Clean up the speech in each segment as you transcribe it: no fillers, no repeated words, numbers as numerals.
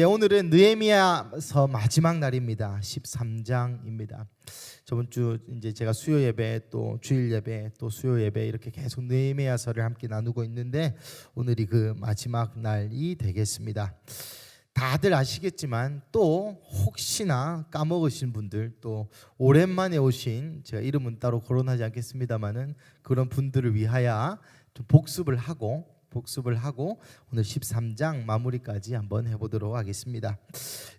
오늘은 느헤미야서 마지막 날입니다. 13장입니다. 저번 주 이제 제가 수요 예배 또 주일 예배 또 수요 예배 이렇게 계속 느헤미야서를 함께 나누고 있는데 오늘이 그 마지막 날이 되겠습니다. 다들 아시겠지만 또 혹시나 까먹으신 분들 또 오랜만에 오신, 제가 이름은 따로 거론하지 않겠습니다만은 그런 분들을 위하여 좀 복습을 하고 오늘 13장 마무리까지 한번 해보도록 하겠습니다.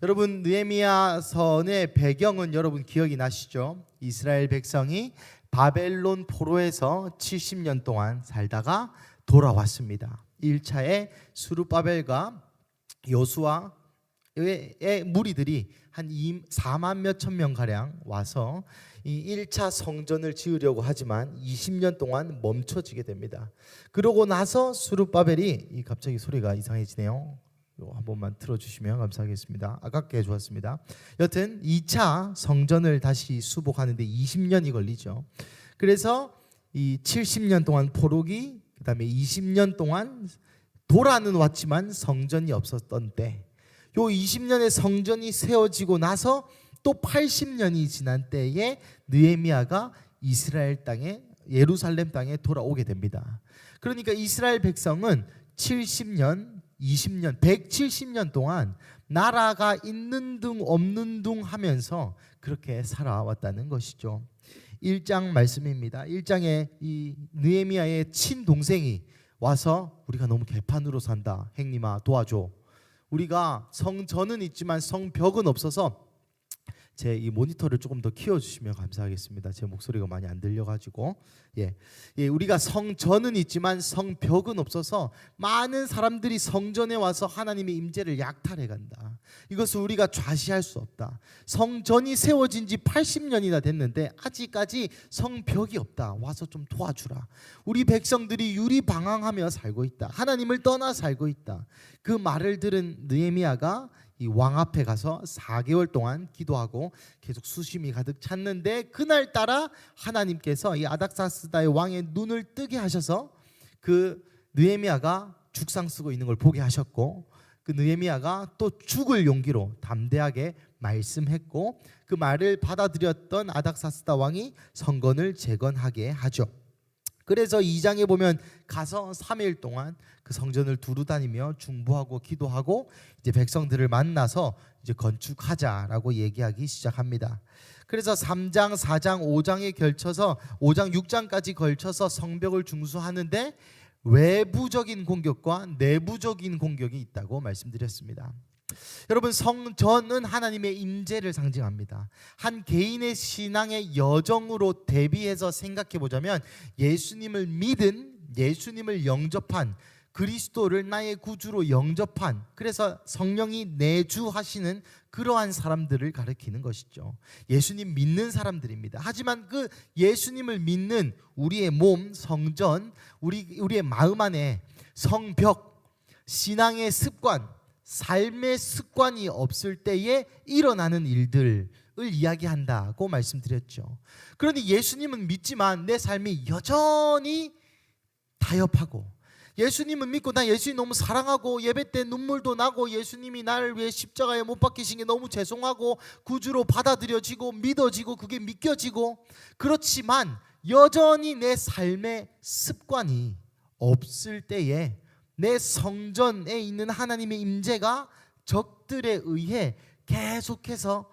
여러분, 느헤미야서의 배경은 여러분 기억이 나시죠? 이스라엘 백성이 바벨론 포로에서 70년 동안 살다가 돌아왔습니다. 1차에 수르바벨과 여호수아의 무리들이 한 4만 몇천 명 가량 와서 이 1차 성전을 지으려고 하지만 20년 동안 멈춰지게 됩니다. 그러고 나서 수르바벨이, 갑자기 소리가 이상해지네요. 이거 한 번만 틀어주시면 감사하겠습니다. 아깝게 좋았습니다. 여튼 2차 성전을 다시 수복하는데 20년이 걸리죠. 그래서 이 70년 동안 포로기, 그 다음에 20년 동안 돌아는 왔지만 성전이 없었던 때, 요 20년의 성전이 세워지고 나서 또 80년이 지난 때에 느헤미야가 이스라엘 땅에, 예루살렘 땅에 돌아오게 됩니다. 그러니까 이스라엘 백성은 70년, 20년, 170년 동안 나라가 있는 둥 없는 둥 하면서 그렇게 살아왔다는 것이죠. 1장 말씀입니다. 1장에 이 느헤미야의 친동생이 와서 우리가 너무 개판으로 산다, 형님아 도와줘. 우리가 성전은 있지만 성벽은 없어서, 제 이 모니터를 조금 더 키워주시면 감사하겠습니다. 제 목소리가 많이 안 들려가지고. 우리가 성전은 있지만 성벽은 없어서 많은 사람들이 성전에 와서 하나님의 임재를 약탈해간다. 이것을 우리가 좌시할 수 없다. 성전이 세워진 지 80년이나 됐는데 아직까지 성벽이 없다. 와서 좀 도와주라. 우리 백성들이 유리방황하며 살고 있다. 하나님을 떠나 살고 있다. 그 말을 들은 느헤미야가 이 왕 앞에 가서 4개월 동안 기도하고 계속 수심이 가득 찼는데, 그날따라 하나님께서 이 아닥사스다의 왕의 눈을 뜨게 하셔서 그 느헤미야가 죽상 쓰고 있는 걸 보게 하셨고, 그 느헤미야가 또 죽을 용기로 담대하게 말씀했고, 그 말을 받아들였던 아닥사스다 왕이 성전을 재건하게 하죠. 그래서 2장에 보면 가서 3일 동안 그 성전을 두루 다니며 중보하고 기도하고 이제 백성들을 만나서 이제 건축하자라고 얘기하기 시작합니다. 그래서 3장, 4장, 5장에 걸쳐서 5장, 6장까지 걸쳐서 성벽을 중수하는데 외부적인 공격과 내부적인 공격이 있다고 말씀드렸습니다. 여러분, 성전은 하나님의 임재를 상징합니다. 한 개인의 신앙의 여정으로 대비해서 생각해 보자면, 예수님을 믿은, 예수님을 영접한, 그리스도를 나의 구주로 영접한, 그래서 성령이 내주하시는 그러한 사람들을 가리키는 것이죠. 예수님 믿는 사람들입니다. 하지만 그 예수님을 믿는 우리의 몸, 성전, 우리의 마음 안에 성벽, 신앙의 습관, 삶의 습관이 없을 때에 일어나는 일들을 이야기한다고 말씀드렸죠. 그런데 예수님은 믿지만 내 삶이 여전히 타협하고, 예수님은 믿고 나 예수님 너무 사랑하고 예배 때 눈물도 나고 예수님이 나를 위해 십자가에 못 박히신 게 너무 죄송하고 구주로 받아들여지고 믿어지고 그게 믿겨지고, 그렇지만 여전히 내 삶의 습관이 없을 때에 내 성전에 있는 하나님의 임재가 적들에 의해 계속해서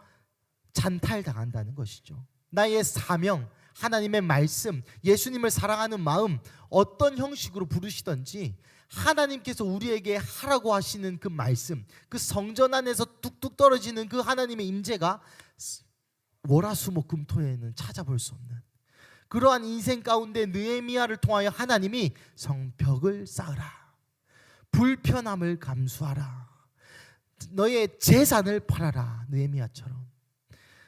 잔탈당한다는 것이죠. 나의 사명, 하나님의 말씀, 예수님을 사랑하는 마음, 어떤 형식으로 부르시든지 하나님께서 우리에게 하라고 하시는 그 말씀, 그 성전 안에서 뚝뚝 떨어지는 그 하나님의 임재가 월화수목금토에는 찾아볼 수 없는 그러한 인생 가운데 느헤미야를 통하여 하나님이 성벽을 쌓으라, 불편함을 감수하라, 너의 재산을 팔아라, 느헤미야처럼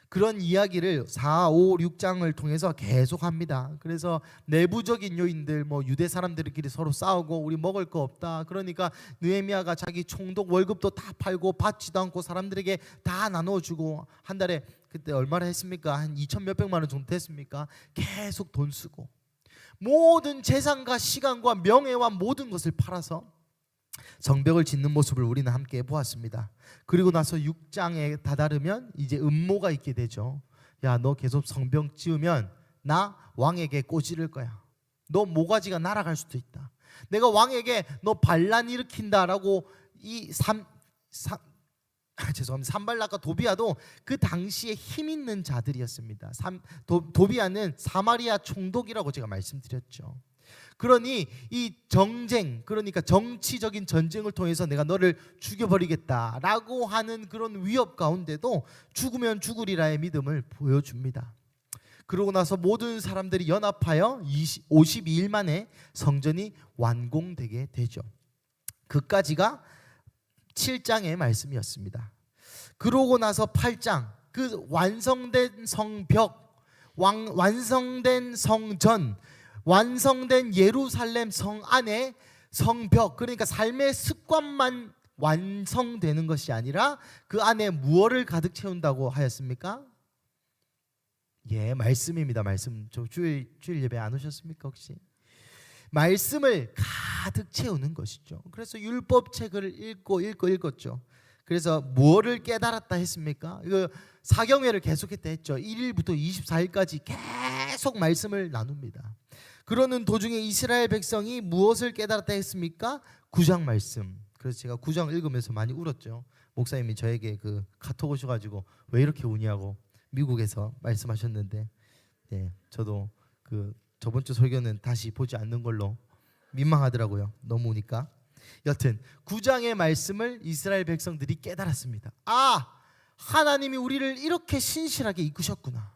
그런 이야기를 4, 5, 6장을 통해서 계속합니다. 그래서 내부적인 요인들, 유대 사람들끼리 서로 싸우고 우리 먹을 거 없다, 그러니까 느헤미야가 자기 총독 월급도 다 팔고 받지도 않고 사람들에게 다 나눠주고, 한 달에 그때 얼마나 했습니까? 한 2천 몇백만 원 정도 됐습니까? 계속 돈 쓰고 모든 재산과 시간과 명예와 모든 것을 팔아서 성벽을 짓는 모습을 우리는 함께 보았습니다. 그리고 나서 6장에 다다르면 이제 음모가 있게 되죠. 야, 너 계속 성벽 지으면 나 왕에게 꼬지를 거야. 너 모가지가 날아갈 수도 있다. 내가 왕에게 너 반란 일으킨다라고 죄송합니다. 산발락과 도비아도 그 당시에 힘 있는 자들이었습니다. 도비아는 사마리아 총독이라고 제가 말씀드렸죠. 그러니 이 정쟁, 그러니까 정치적인 전쟁을 통해서 내가 너를 죽여버리겠다라고 하는 그런 위협 가운데도 죽으면 죽으리라의 믿음을 보여줍니다. 그러고 나서 모든 사람들이 연합하여 52일 만에 성전이 완공되게 되죠. 그까지가 7장의 말씀이었습니다. 그러고 나서 8장, 그 완성된 성벽, 완성된 성전, 완성된 예루살렘 성 안에 성벽, 그러니까 삶의 습관만 완성되는 것이 아니라 그 안에 무엇을 가득 채운다고 하였습니까? 예, 말씀입니다. 말씀. 저 주일 예배 안 오셨습니까 혹시? 말씀을 가득 채우는 것이죠. 그래서 율법책을 읽었죠. 그래서 무엇을 깨달았다 했습니까? 이거 사경회를 계속했다 했죠. 1일부터 24일까지 계속 말씀을 나눕니다. 그러는 도중에 이스라엘 백성이 무엇을 깨달았다 했습니까? 9장 말씀. 그래서 제가 9장 읽으면서 많이 울었죠. 목사님이 저에게 그 카톡 오셔가지고 왜 이렇게 우냐고 미국에서 말씀하셨는데, 예, 저도 그 저번 주 설교는 다시 보지 않는 걸로 민망하더라고요. 너무 우니까. 여튼 9장의 말씀을 이스라엘 백성들이 깨달았습니다. 아, 하나님이 우리를 이렇게 신실하게 이끄셨구나.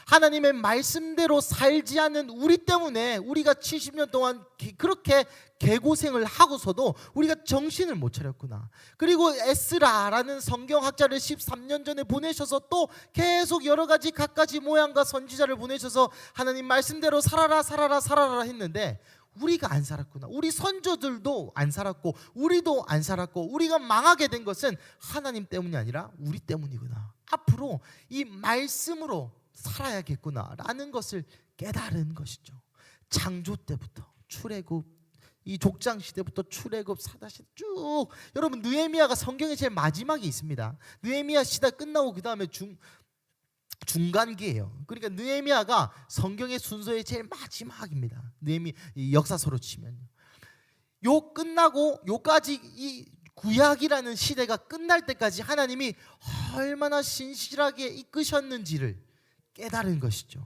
하나님의 말씀대로 살지 않는 우리 때문에 우리가 70년 동안 그렇게 개고생을 하고서도 우리가 정신을 못 차렸구나. 그리고 에스라라는 성경학자를 13년 전에 보내셔서 또 계속 여러 가지 갖가지 모양과 선지자를 보내셔서 하나님 말씀대로 살아라 살아라 살아라 했는데 우리가 안 살았구나. 우리 선조들도 안 살았고 우리도 안 살았고 우리가 망하게 된 것은 하나님 때문이 아니라 우리 때문이구나. 앞으로 이 말씀으로 살아야겠구나라는 것을 깨달은 것이죠. 창조 때부터 출애굽, 이 족장 시대부터 출애굽, 사다시 쭉. 여러분 느헤미야가 성경에 제일 마지막에 있습니다. 느헤미야 시대 끝나고 그 다음에 중간기예요. 그러니까 느헤미야가 성경의 순서의 제일 마지막입니다. 역사서로 치면 요 끝나고 요까지 이 구약이라는 시대가 끝날 때까지 하나님이 얼마나 신실하게 이끄셨는지를 깨달은 것이죠.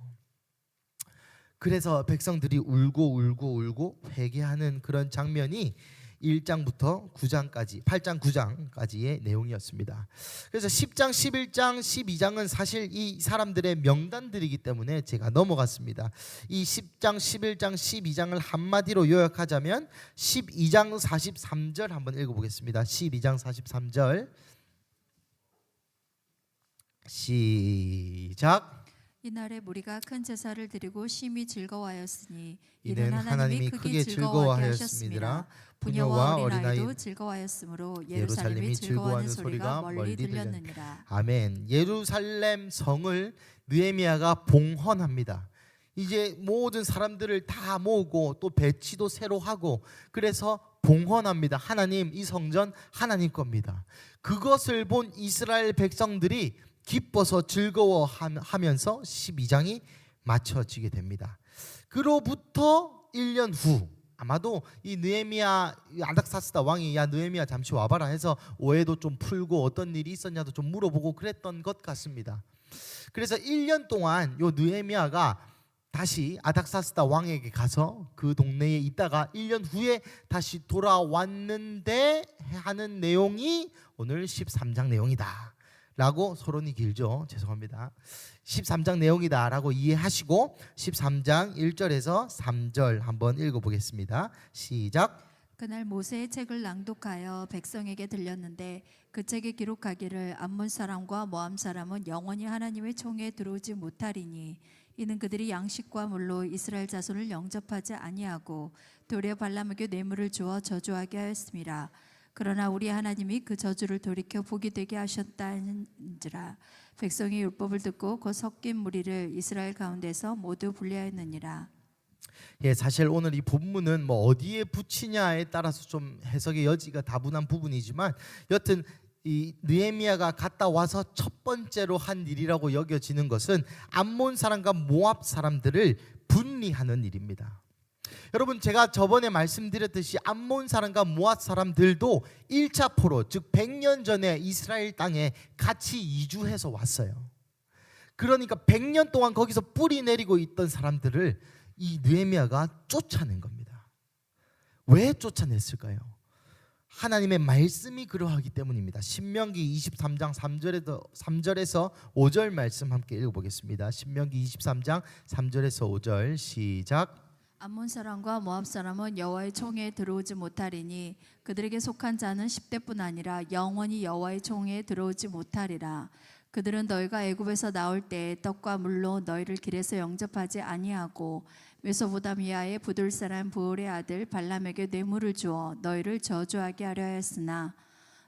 그래서 백성들이 울고 회개하는 그런 장면이 1장부터 9장까지 8장 9장까지의 내용이었습니다. 그래서 10장 11장 12장은 사실 이 사람들의 명단들이기 때문에 제가 넘어갔습니다. 이 10장 11장 12장을 한마디로 요약하자면 12장 43절 한번 읽어보겠습니다. 12장 43절 시작. 이날에 무리가 큰 제사를 드리고 심히 즐거워하였으니 이는 하나님이 크게 즐거워하였습니다. 부녀와 어린아이도 즐거워하였으므로 예루살렘이 즐거워하는 소리가 멀리 들렸느니라. 아멘. 예루살렘 성을 느헤미야가 봉헌합니다. 이제 모든 사람들을 다 모으고 또 배치도 새로 하고 그래서 봉헌합니다. 하나님, 이 성전 하나님 겁니다. 그것을 본 이스라엘 백성들이 기뻐서 즐거워하면서 12장이 맞춰지게 됩니다. 그로부터 1년 후 아마도 이 느헤미야 아닥사스다 왕이 야 느헤미야 잠시 와봐라 해서 오해도 좀 풀고 어떤 일이 있었냐도 좀 물어보고 그랬던 것 같습니다. 그래서 1년 동안 요 느헤미야가 다시 아닥사스다 왕에게 가서 그 동네에 있다가 1년 후에 다시 돌아왔는데 하는 내용이 오늘 13장 내용이다 라고 서론이 길죠. 죄송합니다. 13장 내용이다 라고 이해하시고 13장 1절에서 3절 한번 읽어보겠습니다. 시작. 그날 모세의 책을 낭독하여 백성에게 들렸는데 그 책에 기록하기를 암몬 사람과 모함 사람은 영원히 하나님의 총에 들어오지 못하리니 이는 그들이 양식과 물로 이스라엘 자손을 영접하지 아니하고 도리어 발람에게 뇌물을 주어 저주하게 하였습니다. 그러나 우리 하나님이 그 저주를 돌이켜 복이 되게 하셨다는지라. 백성이 율법을 듣고 그 섞인 무리를 이스라엘 가운데서 모두 분리하였느니라. 예, 사실 오늘 이 본문은 뭐 어디에 붙이냐에 따라서 좀 해석의 여지가 다분한 부분이지만 여튼 이 느헤미야가 갔다 와서 첫 번째로 한 일이라고 여겨지는 것은 암몬 사람과 모압 사람들을 분리하는 일입니다. 여러분, 제가 저번에 말씀드렸듯이 암몬 사람과 모압 사람들도 1차 포로, 즉 100년 전에 이스라엘 땅에 같이 이주해서 왔어요. 그러니까 100년 동안 거기서 뿌리 내리고 있던 사람들을 이 느헤미야가 쫓아낸 겁니다. 왜 쫓아냈을까요? 하나님의 말씀이 그러하기 때문입니다. 신명기 23장 3절에서 5절 말씀 함께 읽어보겠습니다. 신명기 23장 3절에서 5절 시작. 암몬 사람과 모압 사람은 여호와의 총회에 들어오지 못하리니 그들에게 속한 자는 10대뿐 아니라 영원히 여호와의 총회에 들어오지 못하리라. 그들은 너희가 애굽에서 나올 때에 떡과 물로 너희를 길에서 영접하지 아니하고 메소포타미아의 부들 사람 부올의 아들 발람에게 뇌물을 주어 너희를 저주하게 하려 하였으나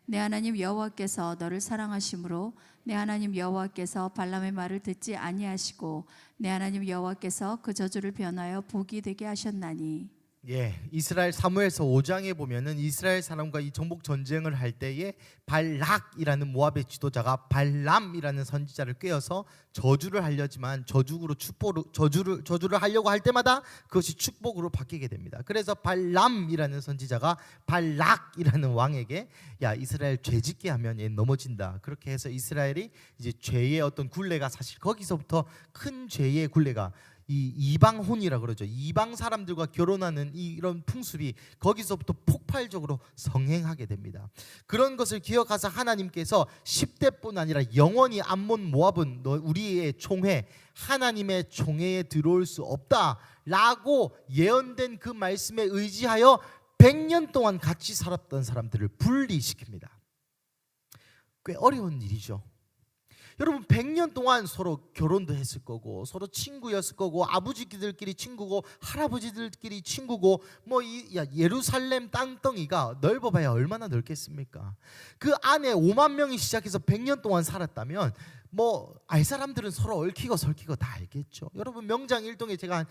내 하나님 여호와께서 너를 사랑하심으로 내 하나님 여호와께서 발람의 말을 듣지 아니하시고 내 하나님 여호와께서 그 저주를 변하여 복이 되게 하셨나니. 예, 이스라엘 사무엘서 5장에 보면은 이스라엘 사람과 이 정복 전쟁을 할 때에 발락이라는 모압의 지도자가 발람이라는 선지자를 꾀어서 저주를 하려지만 저주를 하려고 할 때마다 그것이 축복으로 바뀌게 됩니다. 그래서 발람이라는 선지자가 발락이라는 왕에게 야, 이스라엘 죄짓게 하면 얘 넘어진다. 그렇게 해서 이스라엘이 이제 죄의 어떤 굴레가 사실 거기서부터 큰 죄의 굴레가 이 이방혼이라 그러죠. 이방 사람들과 결혼하는 이런 풍습이 거기서부터 폭발적으로 성행하게 됩니다. 그런 것을 기억하사 하나님께서 10대뿐 아니라 영원히 암몬 모압은 우리의 총회, 하나님의 총회에 들어올 수 없다라고 예언된 그 말씀에 의지하여 100년 동안 같이 살았던 사람들을 분리시킵니다. 꽤 어려운 일이죠. 여러분, 100년 동안 서로 결혼도 했을 거고 서로 친구였을 거고 아버지들끼리 친구고 할아버지들끼리 친구고 뭐 예루살렘 땅덩이가 넓어봐야 얼마나 넓겠습니까? 그 안에 5만 명이 시작해서 100년 동안 살았다면 뭐 알 사람들은 서로 얽히고 설키고 다 알겠죠. 여러분, 명장일동에 제가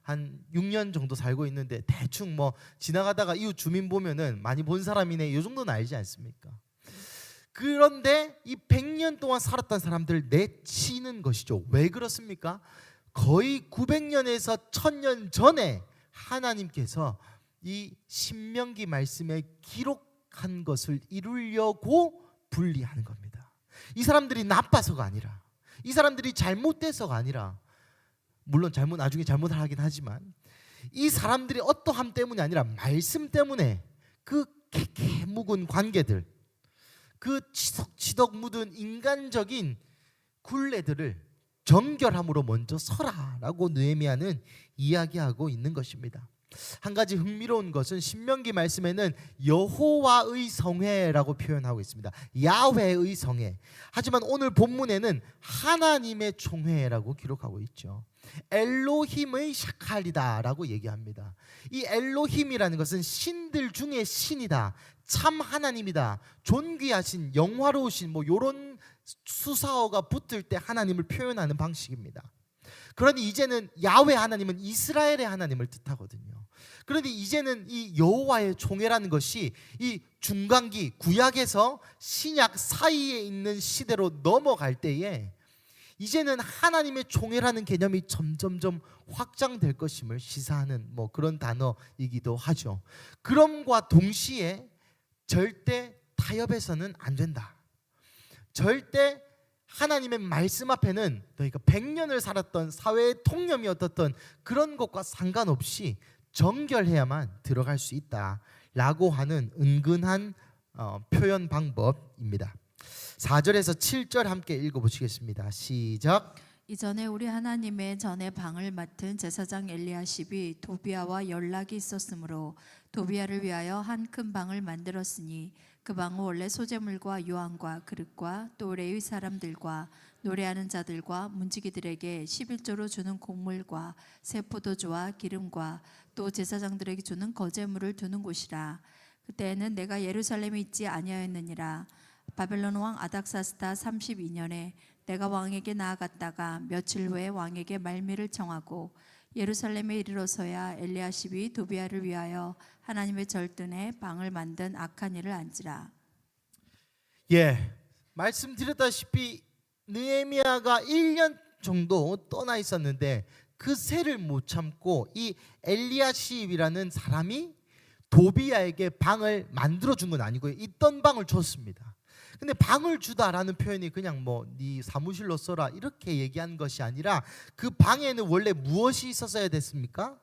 한 6년 정도 살고 있는데 대충 뭐 지나가다가 이웃 주민 보면은 많이 본 사람이네 이 정도는 알지 않습니까? 그런데 이 100년 동안 살았던 사람들 내치는 것이죠. 왜 그렇습니까? 거의 900년에서 1000년 전에 하나님께서 이 신명기 말씀에 기록한 것을 이루려고 분리하는 겁니다. 이 사람들이 나빠서가 아니라, 이 사람들이 잘못돼서가 아니라, 물론 나중에 잘못을 하긴 하지만 이 사람들이 어떠함 때문이 아니라 말씀 때문에 그 캐캐 묵은 관계들, 그 치덕치덕 묻은 인간적인 굴레들을 정결함으로 먼저 서라라고 느헤미야는 이야기하고 있는 것입니다. 한 가지 흥미로운 것은 신명기 말씀에는 여호와의 성회라고 표현하고 있습니다. 야훼의 성회. 하지만 오늘 본문에는 하나님의 총회라고 기록하고 있죠. 엘로힘의 샤칼이다라고 얘기합니다. 이 엘로힘이라는 것은 신들 중에 신이다, 참 하나님이다, 존귀하신, 영화로우신 뭐 이런 수사어가 붙을 때 하나님을 표현하는 방식입니다. 그러니 이제는 야훼 하나님은 이스라엘의 하나님을 뜻하거든요. 그런데 이제는 이 여호와의 총회라는 것이 이 중간기 구약에서 신약 사이에 있는 시대로 넘어갈 때에 이제는 하나님의 총회라는 개념이 점점점 확장될 것임을 시사하는 뭐 그런 단어이기도 하죠. 그럼과 동시에 절대 타협해서는 안 된다. 절대 하나님의 말씀 앞에는 너희가 100년을 살았던 사회의 통념이 어떻던 그런 것과 상관없이 정결해야만 들어갈 수 있다라고 하는 은근한 표현 방법입니다. 4절에서 7절 함께 읽어보시겠습니다. 시작. 이전에 우리 하나님의 전에 방을 맡은 제사장 엘리야십이 도비야와 연락이 있었으므로 도비야를 위하여 한 큰 방을 만들었으니 그 방은 원래 소재물과 요한과 그릇과 또 레위 사람들과 노래하는 자들과 문지기들에게 11조로 주는 곡물과 새 포도주와 기름과 또 제사장들에게 주는 거제물을 두는 곳이라. 그때에는 내가 예루살렘에 있지 아니하였느니라. 바벨론 왕 아닥사스다 32년에 내가 왕에게 나아갔다가 며칠 후에 왕에게 말미를 청하고 예루살렘에 이르러서야 엘리야십이 도비야를 위하여 하나님의 절든에 방을 만든 악한 일을 안지라. 예, 말씀드렸다시피 느헤미야가 1년 정도 떠나 있었는데 그 세를 못 참고 이 엘리야십이라는 사람이 도비야에게 방을 만들어 준 건 아니고요. 있던 방을 줬습니다. 근데 방을 주다라는 표현이 그냥 뭐 네 사무실로 써라 이렇게 얘기한 것이 아니라 그 방에는 원래 무엇이 있었어야 됐습니까?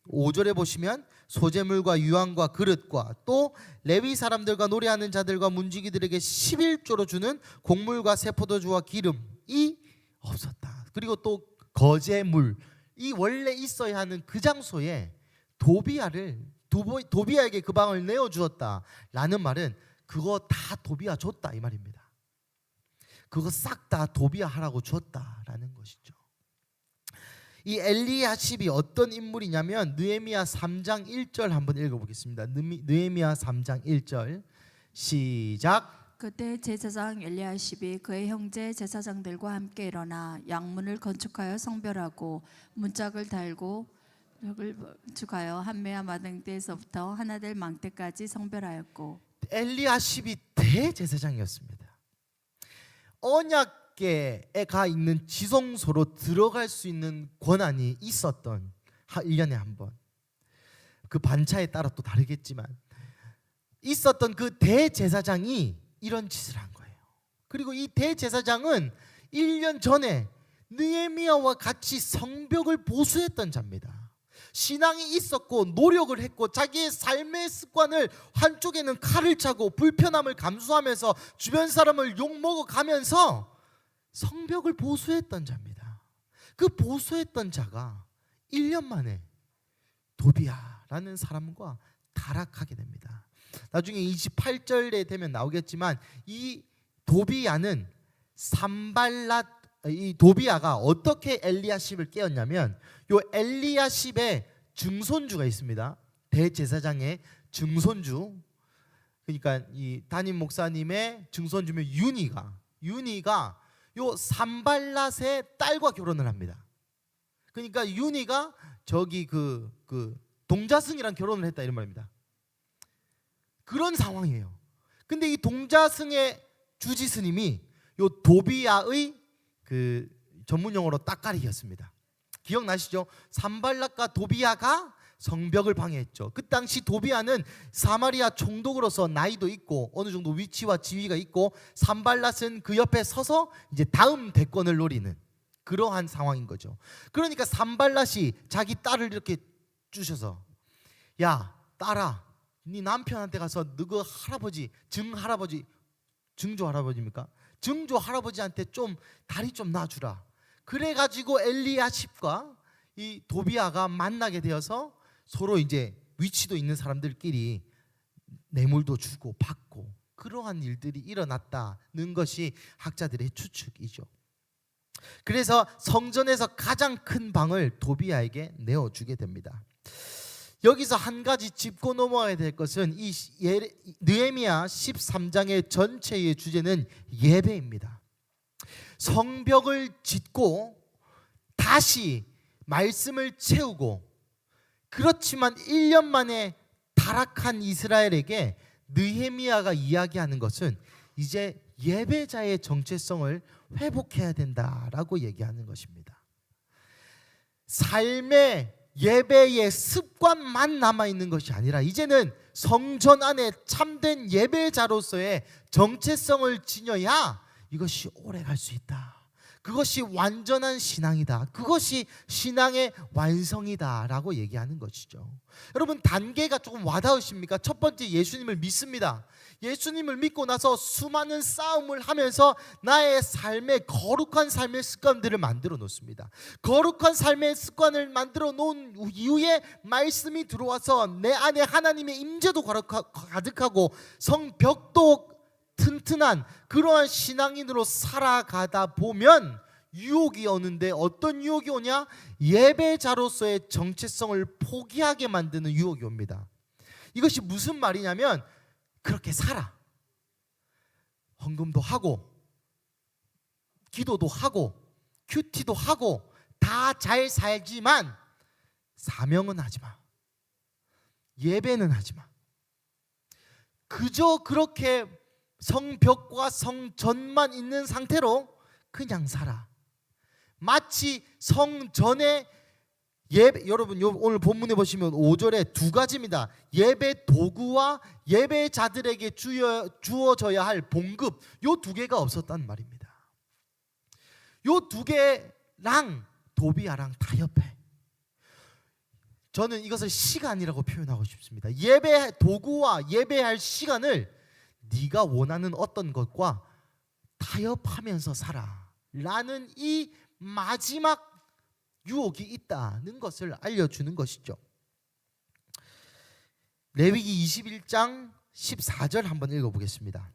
5절에 보시면 소재물과 유황과 그릇과 또 레위 사람들과 노래하는 자들과 문지기들에게 11조로 주는 곡물과 세포도주와 기름이 없었다. 그리고 또 거제물, 이 원래 있어야 하는 그 장소에 도비야에게 그 방을 내어주었다라는 말은 그거 다 도비야 줬다 이 말입니다. 그거 싹 다 도비야 하라고 줬다라는 것이죠. 이 엘리야십이 어떤 인물이냐면 느헤미야 3장 1절 한번 읽어보겠습니다. 느헤미야 3장 1절 시작. 그때 제사장 엘리야십이 그의 형제 제사장들과 함께 일어나 양문을 건축하여 성별하고 문짝을 달고 벽을 건축하여 한메아 마등대에서부터 하나될 망대까지 성별하였고. 엘리야십이 대제사장이었습니다. 언약궤에 가 있는 지성소로 들어갈 수 있는 권한이 있었던 1년에 한 번, 그 반차에 따라 또 다르겠지만 있었던 그 대제사장이 이런 짓을 한 거예요. 그리고 이 대제사장은 1년 전에 느헤미야와 같이 성벽을 보수했던 자입니다. 신앙이 있었고 노력을 했고 자기의 삶의 습관을 한쪽에는 칼을 차고 불편함을 감수하면서 주변 사람을 욕먹어가면서 성벽을 보수했던 자입니다. 그 보수했던 자가 1년 만에 도비야라는 사람과 타락하게 됩니다. 나중에 28절에 되면 나오겠지만 이 도비야는 이 도비야가 어떻게 엘리야십을 깨웠냐면 요 엘리야십의 증손주가 있습니다. 대제사장의 증손주, 그러니까 이 담임 목사님의 증손주면 윤희가 요 산발랏의 딸과 결혼을 합니다. 그러니까 윤희가 저기 그 동자승이랑 결혼을 했다 이런 말입니다. 그런 상황이에요. 근데 이 동자승의 주지스님이 요 도비야의 그 전문 용어로 따까리였습니다. 기억나시죠? 산발랏과 도비야가 성벽을 방해했죠. 그 당시 도비야는 사마리아 총독으로서 나이도 있고 어느 정도 위치와 지위가 있고 산발랏은 그 옆에 서서 이제 다음 대권을 노리는 그러한 상황인 거죠. 그러니까 산발랏이 자기 딸을 이렇게 주셔서 야 딸아, 네 남편한테 가서 너그 할아버지 증조 할아버지입니까? 증조 할아버지한테 좀 다리 좀 놔주라. 그래가지고 엘리야십과 이 도비야가 만나게 되어서 서로 이제 위치도 있는 사람들끼리 뇌물도 주고 받고 그러한 일들이 일어났다는 것이 학자들의 추측이죠. 그래서 성전에서 가장 큰 방을 도비야에게 내어주게 됩니다. 여기서 한 가지 짚고 넘어가야 될 것은 이 느헤미야 13장의 전체의 주제는 예배입니다. 성벽을 짓고 다시 말씀을 채우고 그렇지만 1년 만에 타락한 이스라엘에게 느헤미야가 이야기하는 것은 이제 예배자의 정체성을 회복해야 된다라고 얘기하는 것입니다. 삶의 예배의 습관만 남아있는 것이 아니라 이제는 성전 안에 참된 예배자로서의 정체성을 지녀야 이것이 오래 갈 수 있다. 그것이 완전한 신앙이다. 그것이 신앙의 완성이다라고 얘기하는 것이죠. 여러분 단계가 조금 와닿으십니까? 첫 번째 예수님을 믿습니다. 예수님을 믿고 나서 수많은 싸움을 하면서 나의 삶의 거룩한 삶의 습관들을 만들어 놓습니다. 거룩한 삶의 습관을 만들어 놓은 이후에 말씀이 들어와서 내 안에 하나님의 임재도 가득하고 성벽도 튼튼한 그러한 신앙인으로 살아가다 보면 유혹이 오는데 어떤 유혹이 오냐? 예배자로서의 정체성을 포기하게 만드는 유혹이 옵니다. 이것이 무슨 말이냐면 그렇게 살아. 헌금도 하고 기도도 하고 큐티도 하고 다 잘 살지만 사명은 하지 마. 예배는 하지 마. 그저 그렇게 성벽과 성전만 있는 상태로 그냥 살아. 마치 성전에 예배, 여러분 오늘 본문에 보시면 5절에 두 가지입니다. 예배 도구와 예배자들에게 주어져야 할 봉급, 요 두 개가 없었단 말입니다. 요 두 개랑 도비아랑 타협해. 저는 이것을 시간이라고 표현하고 싶습니다. 예배 도구와 예배할 시간을 네가 원하는 어떤 것과 타협하면서 살아 라는 이 마지막 유혹이 있다는 것을 알려주는 것이죠. 레위기 21장 14절 한번 읽어보겠습니다.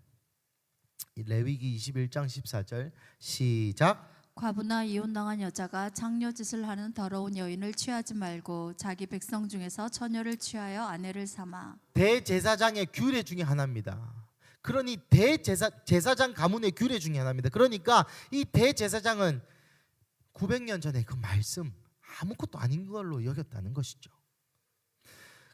레위기 21장 14절 시작. 과부나 이혼당한 여자가 장녀짓을 하는 더러운 여인을 취하지 말고 자기 백성 중에서 처녀를 취하여 아내를 삼아. 대제사장의 규례 중에 하나입니다. 그러니 제사장 가문의 규례 중에 하나입니다. 그러니까 이 대제사장은 900년 전에 그 말씀 아무것도 아닌 걸로 여겼다는 것이죠.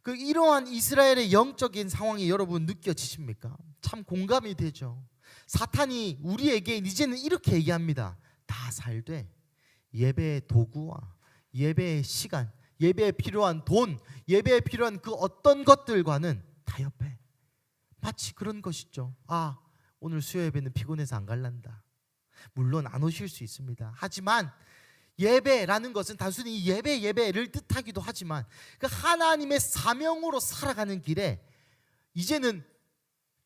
그 이러한 이스라엘의 영적인 상황이 여러분 느껴지십니까? 참 공감이 되죠. 사탄이 우리에게 이제는 이렇게 얘기합니다. 다 살되 예배의 도구와 예배의 시간, 예배에 필요한 돈, 예배에 필요한 그 어떤 것들과는 타협해. 마치 그런 것이죠. 아, 오늘 수요 예배는 피곤해서 안 갈란다. 물론 안 오실 수 있습니다. 하지만 예배라는 것은 단순히 예배를 뜻하기도 하지만 그 하나님의 사명으로 살아가는 길에 이제는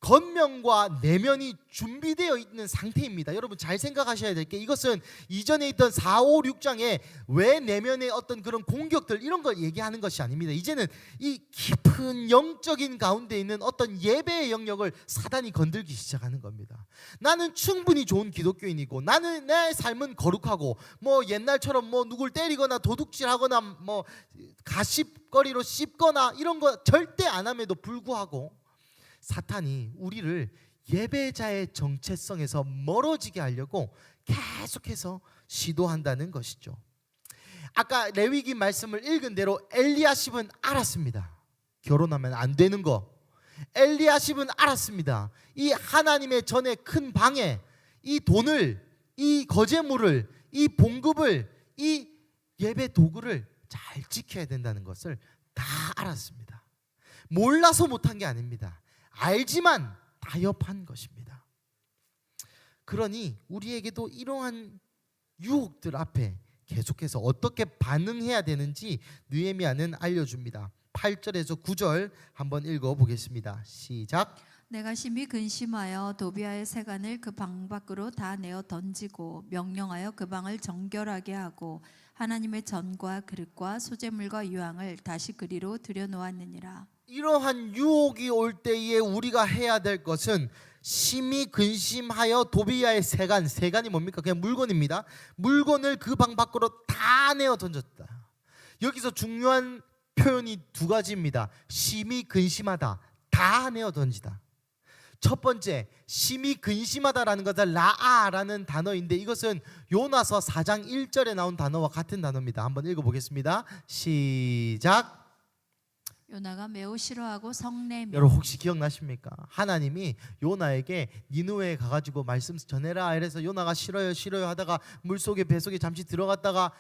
겉면과 내면이 준비되어 있는 상태입니다. 여러분 잘 생각하셔야 될 게 이것은 이전에 있던 4, 5, 6장에 왜 내면의 어떤 그런 공격들 이런 걸 얘기하는 것이 아닙니다. 이제는 이 깊은 영적인 가운데 있는 어떤 예배의 영역을 사단이 건들기 시작하는 겁니다. 나는 충분히 좋은 기독교인이고 나는 내 삶은 거룩하고 뭐 옛날처럼 뭐 누굴 때리거나 도둑질하거나 뭐 가십거리로 씹거나 이런 거 절대 안 함에도 불구하고 사탄이 우리를 예배자의 정체성에서 멀어지게 하려고 계속해서 시도한다는 것이죠. 아까 레위기 말씀을 읽은 대로 엘리야십은 알았습니다. 결혼하면 안 되는 거. 엘리야십은 알았습니다. 이 하나님의 전에 큰 방에 이 돈을, 이 거제물을, 이 봉급을, 이 예배 도구를 잘 지켜야 된다는 것을 다 알았습니다. 몰라서 못한 게 아닙니다. 알지만 타협한 것입니다. 그러니 우리에게도 이러한 유혹들 앞에 계속해서 어떻게 반응해야 되는지 느헤미야는 알려줍니다. 8절에서 9절 한번 읽어보겠습니다. 시작. 내가 심히 근심하여 도비아의 세간을 그 방 밖으로 다 내어 던지고 명령하여 그 방을 정결하게 하고 하나님의 전과 그릇과 소재물과 유황을 다시 그리로 들여놓았느니라. 이러한 유혹이 올 때에 우리가 해야 될 것은 심히 근심하여 도비아의 세간이 뭡니까? 그냥 물건입니다. 물건을 그 방 밖으로 다 내어 던졌다. 여기서 중요한 표현이 두 가지입니다. 심히 근심하다, 다 내어 던지다. 첫 번째, 심히 근심하다라는 것은 라아라는 단어인데 이것은 요나서 4장 1절에 나온 단어와 같은 단어입니다. 한번 읽어보겠습니다. 시작. 요나가 매우 싫어하고 성내며. 여러분 혹시 기억나십니까? 하나님이 요나에게 니느웨에 가가지고 말씀 전해라 이래서 요나가 싫어요 하다가 물속에 배속에 잠시 들어갔다가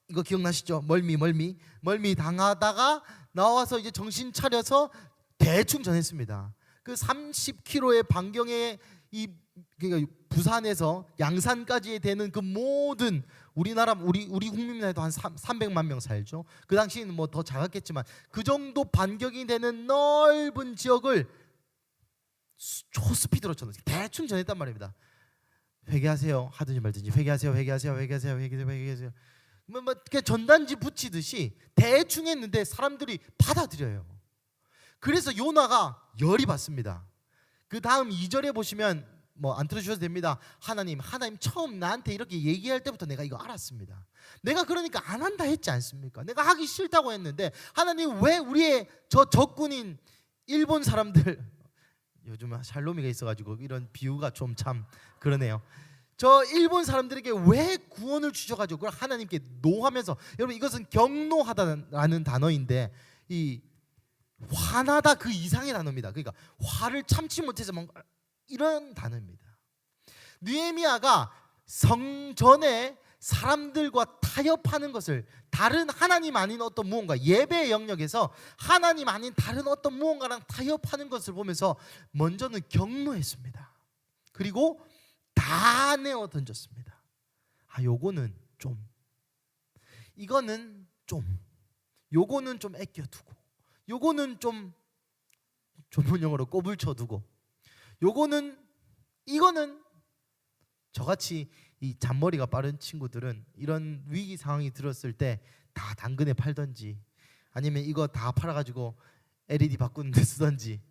이거 기억나시죠? 멀미 당하다가 나와서 이제 정신 차려서 대충 전했습니다. 그 30km의 반경에 이 그러니까 부산에서 양산까지 되는 그 모든 우리나라 우리 국민만 해도 한 300만 명 살죠. 그 당시에는 뭐 더 작았겠지만 그 정도 반경이 되는 넓은 지역을 초스피드로 전했어요. 대충 전했단 말입니다. 회개하세요 하든지 말든지 회개하세요. 뭐 그냥 전단지 붙이듯이 대충 했는데 사람들이 받아들여요. 그래서 요나가 열이 받습니다. 그 다음 2절에 보시면 뭐 안 틀어주셔도 됩니다. 하나님 처음 나한테 이렇게 얘기할 때부터 내가 이거 알았습니다. 내가 그러니까 안 한다 했지 않습니까? 내가 하기 싫다고 했는데 하나님 왜 우리의 저 적군인 일본 사람들 요즘 샬롬이가 있어가지고 이런 비유가 좀 참 그러네요. 저 일본 사람들에게 왜 구원을 주셔가지고 그걸 하나님께 노하면서, 여러분 이것은 경노하다라는 단어인데 이 화나다 그 이상의 단어입니다. 그러니까 화를 참지 못해서 뭔가 이런 단어입니다. 느헤미야가 성전에 사람들과 타협하는 것을, 다른 하나님 아닌 어떤 무언가, 예배의 영역에서 하나님 아닌 다른 어떤 무언가랑 타협하는 것을 보면서 먼저는 경노했습니다. 그리고 다 내어 던졌습니다. 요거는 좀, 이거는 좀, 요거는 좀 아껴두고, 요거는 좀 전문용어로 꼬불 쳐두고, 이거는 저같이 이 잔머리가 빠른 친구들은 이런 위기 상황이 들었을 때 다 당근에 팔던지 아니면 이거 다 팔아가지고 LED 바꾸는 데 쓰던지,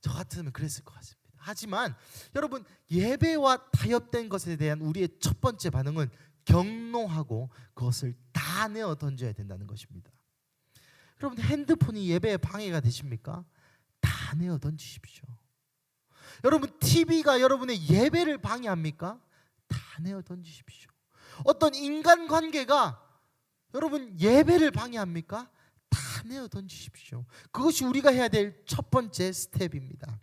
저 같으면 그랬을 것 같습니다. 하지만 여러분, 예배와 타협된 것에 대한 우리의 첫 번째 반응은 경노하고 그것을 다 내어 던져야 된다는 것입니다. 여러분, 핸드폰이 예배에 방해가 되십니까? 다 내어 던지십시오. 여러분, TV가 여러분의 예배를 방해합니까? 다 내어 던지십시오. 어떤 인간관계가 여러분 예배를 방해합니까? 다 내어 던지십시오. 그것이 우리가 해야 될 첫 번째 스텝입니다.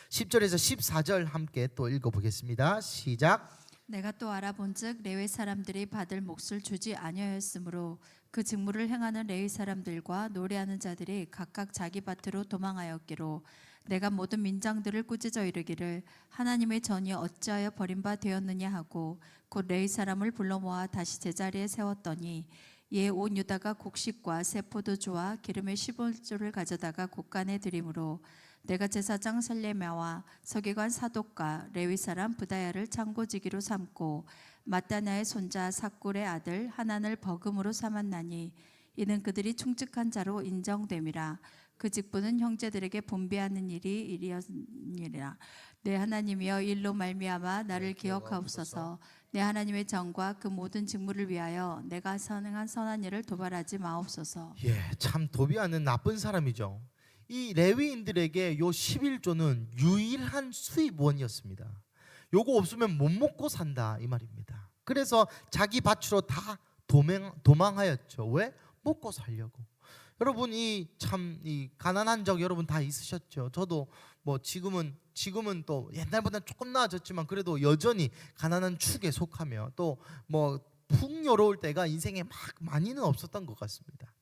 10절에서 14절 함께 또 읽어보겠습니다. 시작. 내가 또 알아본즉 레위 사람들이 받을 몫을 주지 아니하였으므로 그 직무를 행하는 레위 사람들과 노래하는 자들이 각각 자기 밭으로 도망하였기로 내가 모든 민장들을 꾸짖어 이르기를 하나님의 전이 어찌하여 버림바 되었느냐 하고 곧 레위 사람을 불러 모아 다시 제자리에 세웠더니 이에 온 유다가 곡식과 새 포도주와 기름의 15조를 가져다가 곳간에 드림으로 내가 제사장 살레미야와 서기관 사독과 레위 사람 부다야를 창고지기로 삼고 마따나의 손자 삭굴의 아들 하난을 버금으로 삼았나니 이는 그들이 충직한 자로 인정됨이라. 그 직분은 형제들에게 분배하는 일이 일이었느니라. 내 하나님이여, 일로 말미암아 나를 기억하옵소서. 내 하나님의 정과 그 모든 직무를 위하여 내가 선행한 선한 일을 도발하지 마옵소서. 참 도비아는 나쁜 사람이죠. 이 레위인들에게 요 11조는 유일한 수입원이었습니다. 요거 없으면 못 먹고 산다 이 말입니다. 그래서 자기 밭으로 다 도망하였죠. 왜? 먹고 살려고. 여러분, 이 가난한 적 여러분 다 있으셨죠. 저도 뭐 지금은 또 옛날보다 조금 나아졌지만 그래도 여전히 가난한 축에 속하며 또 뭐 풍요로울 때가 인생에 막 많이는 없었던 것 같습니다.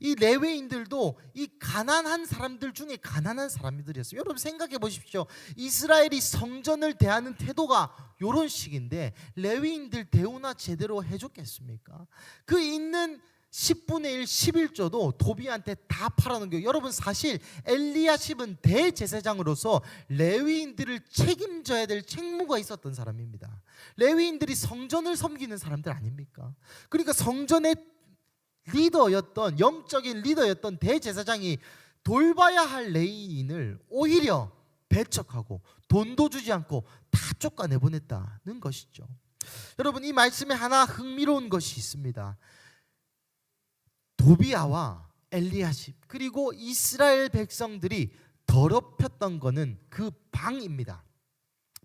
이 레위인들도 이 가난한 사람들 중에 가난한 사람들이었어요. 여러분 생각해 보십시오. 이스라엘이 성전을 대하는 태도가 이런 식인데 레위인들 대우나 제대로 해줬겠습니까? 그 있는 10분의 1, 11조도 도비한테 다 팔아넘겨요. 여러분, 사실 엘리야십은 대제사장으로서 레위인들을 책임져야 될 책무가 있었던 사람입니다. 레위인들이 성전을 섬기는 사람들 아닙니까? 그러니까 성전의 리더였던, 영적인 리더였던 대제사장이 돌봐야 할 레위인을 오히려 배척하고 돈도 주지 않고 다 쫓아내보냈다는 것이죠. 여러분, 이 말씀에 하나 흥미로운 것이 있습니다. 도비야와 엘리야십 그리고 이스라엘 백성들이 더럽혔던 것은 그 방입니다.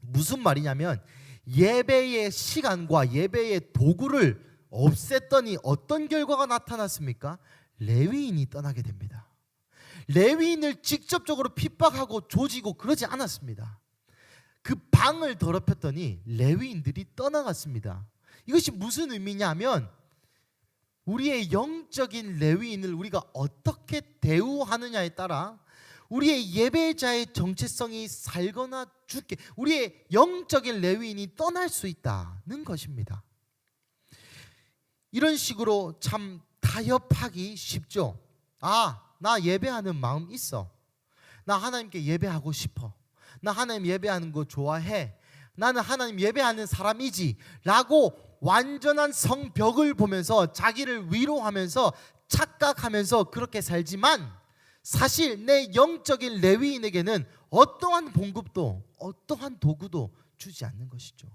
무슨 말이냐면 예배의 시간과 예배의 도구를 없앴더니 어떤 결과가 나타났습니까? 레위인이 떠나게 됩니다. 레위인을 직접적으로 핍박하고 조지고 그러지 않았습니다. 그 방을 더럽혔더니 레위인들이 떠나갔습니다. 이것이 무슨 의미냐면 우리의 영적인 레위인을 우리가 어떻게 대우하느냐에 따라 우리의 예배자의 정체성이 살거나 죽게, 우리의 영적인 레위인이 떠날 수 있다는 것입니다. 이런 식으로 참 타협하기 쉽죠. 나 예배하는 마음 있어. 나 하나님께 예배하고 싶어. 나 하나님 예배하는 거 좋아해. 나는 하나님 예배하는 사람이지 라고 완전한 성벽을 보면서 자기를 위로하면서 착각하면서 그렇게 살지만 사실 내 영적인 레위인에게는 어떠한 봉급도 어떠한 도구도 주지 않는 것이죠.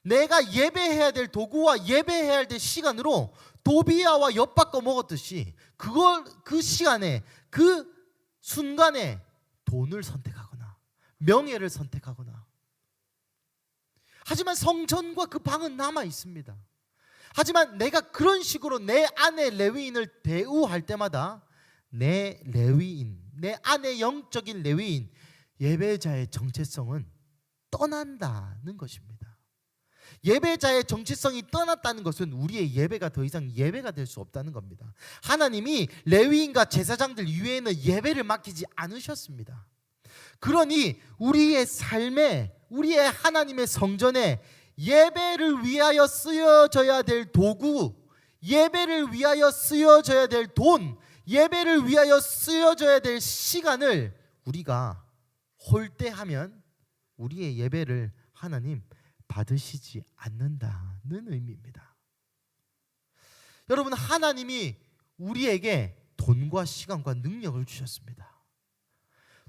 내가 예배해야 될 도구와 예배해야 될 시간으로 도비야와 엿바꿔 먹었듯이 그 시간에 그 순간에 돈을 선택하거나 명예를 선택하거나 하지만 성전과 그 방은 남아 있습니다. 하지만 내가 그런 식으로 내 아내 레위인을 대우할 때마다 내 레위인, 내 아내 영적인 레위인, 예배자의 정체성은 떠난다는 것입니다. 예배자의 정체성이 떠났다는 것은 우리의 예배가 더 이상 예배가 될 수 없다는 겁니다. 하나님이 레위인과 제사장들 이외에는 예배를 맡기지 않으셨습니다. 그러니 우리의 삶에, 우리의 하나님의 성전에 예배를 위하여 쓰여져야 될 도구, 예배를 위하여 쓰여져야 될 돈, 예배를 위하여 쓰여져야 될 시간을 우리가 홀대하면 우리의 예배를 하나님 받으시지 않는다는 의미입니다. 여러분, 하나님이 우리에게 돈과 시간과 능력을 주셨습니다.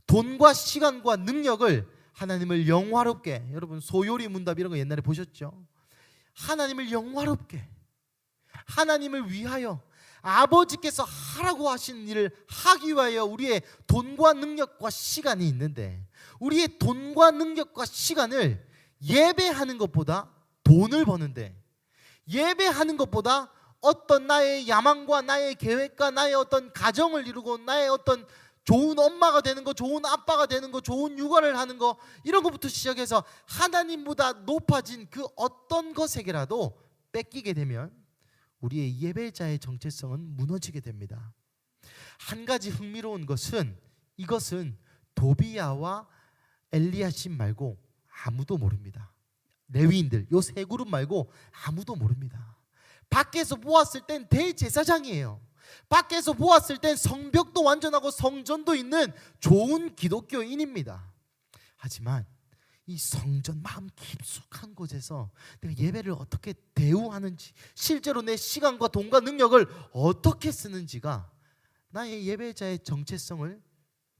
돈과 시간과 능력을 하나님을 영화롭게, 여러분 소요리 문답 이런 거 옛날에 보셨죠? 하나님을 영화롭게, 하나님을 위하여 아버지께서 하라고 하신 일을 하기 위하여 우리의 돈과 능력과 시간이 있는데, 우리의 돈과 능력과 시간을 예배하는 것보다, 돈을 버는데 예배하는 것보다 어떤 나의 야망과 나의 계획과 나의 어떤 가정을 이루고 나의 어떤 좋은 엄마가 되는 거, 좋은 아빠가 되는 거, 좋은 육아를 하는 거, 이런 것부터 시작해서 하나님보다 높아진 그 어떤 것에게라도 뺏기게 되면 우리의 예배자의 정체성은 무너지게 됩니다. 한 가지 흥미로운 것은, 이것은 도비야와 엘리야십 말고 아무도 모릅니다. 레위인들 요 세 그룹 말고 아무도 모릅니다. 밖에서 보았을 땐 대제사장이에요. 밖에서 보았을 땐 성벽도 완전하고 성전도 있는 좋은 기독교인입니다. 하지만 이 성전 마음 깊숙한 곳에서 내가 예배를 어떻게 대우하는지, 실제로 내 시간과 돈과 능력을 어떻게 쓰는지가 나의 예배자의 정체성을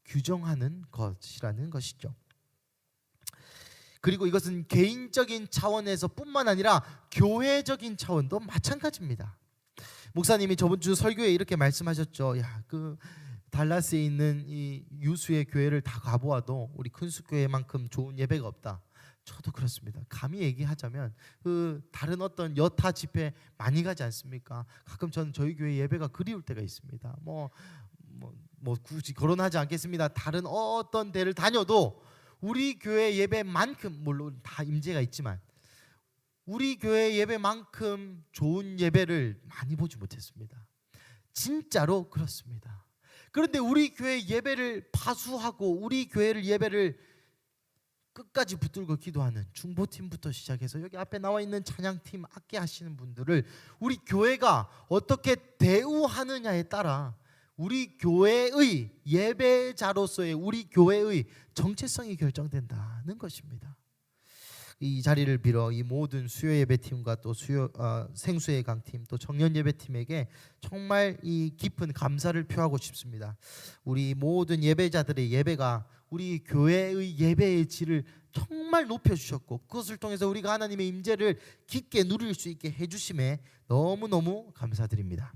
규정하는 것이라는 것이죠. 그리고 이것은 개인적인 차원에서 뿐만 아니라 교회적인 차원도 마찬가지입니다. 목사님이 저번 주 설교에 이렇게 말씀하셨죠. 그 달라스에 있는 이 유수의 교회를 다 가보아도 우리 큰수교회만큼 좋은 예배가 없다. 저도 그렇습니다. 감히 얘기하자면 그 다른 어떤 여타 집회 많이 가지 않습니까? 가끔 저는 저희 교회 예배가 그리울 때가 있습니다. 뭐 굳이 거론하지 않겠습니다. 다른 어떤 데를 다녀도 우리 교회 예배만큼, 물론 다 임재가 있지만 우리 교회 예배만큼 좋은 예배를 많이 보지 못했습니다. 진짜로 그렇습니다. 그런데 우리 교회 예배를 파수하고 우리 교회를 예배를 끝까지 붙들고 기도하는 중보팀부터 시작해서 여기 앞에 나와 있는 찬양팀, 악기 하시는 분들을 우리 교회가 어떻게 대우하느냐에 따라 우리 교회의 예배자로서의 우리 교회의 정체성이 결정된다는 것입니다. 이 자리를 빌어 이 모든 수요 예배팀과 또 생수의 강팀, 또 청년 예배팀에게 정말 이 깊은 감사를 표하고 싶습니다. 우리 모든 예배자들의 예배가 우리 교회의 예배의 질을 정말 높여주셨고, 그것을 통해서 우리가 하나님의 임재를 깊게 누릴 수 있게 해주심에 너무너무 감사드립니다.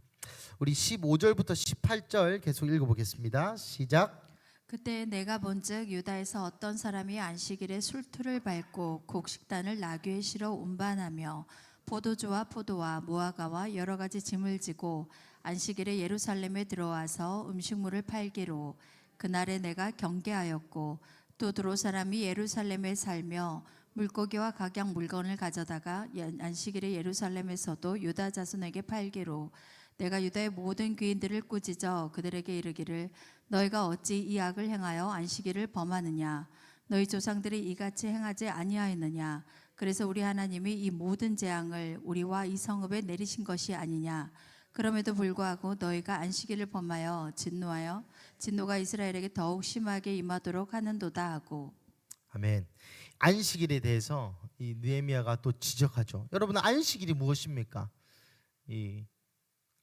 우리 15절부터 18절 계속 읽어보겠습니다. 시작. 그때 내가 본즉 유다에서 어떤 사람이 안식일에 술투를 밟고 곡식단을 나귀에 실어 운반하며 포도주와 포도와 무화과와 여러 가지 짐을 지고 안식일에 예루살렘에 들어와서 음식물을 팔기로, 그날에 내가 경계하였고, 또 두로 사람이 예루살렘에 살며 물고기와 각양 물건을 가져다가 안식일에 예루살렘에서도 유다 자손에게 팔기로, 내가 유다의 모든 귀인들을 꾸짖어 그들에게 이르기를, 너희가 어찌 이 악을 행하여 안식일을 범하느냐? 너희 조상들이 이같이 행하지 아니하였느냐? 그래서 우리 하나님이 이 모든 재앙을 우리와 이 성읍에 내리신 것이 아니냐? 그럼에도 불구하고 너희가 안식일을 범하여 진노가 이스라엘에게 더욱 심하게 임하도록 하는도다 하고. 아멘. 안식일에 대해서 이 느헤미야가 또 지적하죠. 여러분, 안식일이 무엇입니까?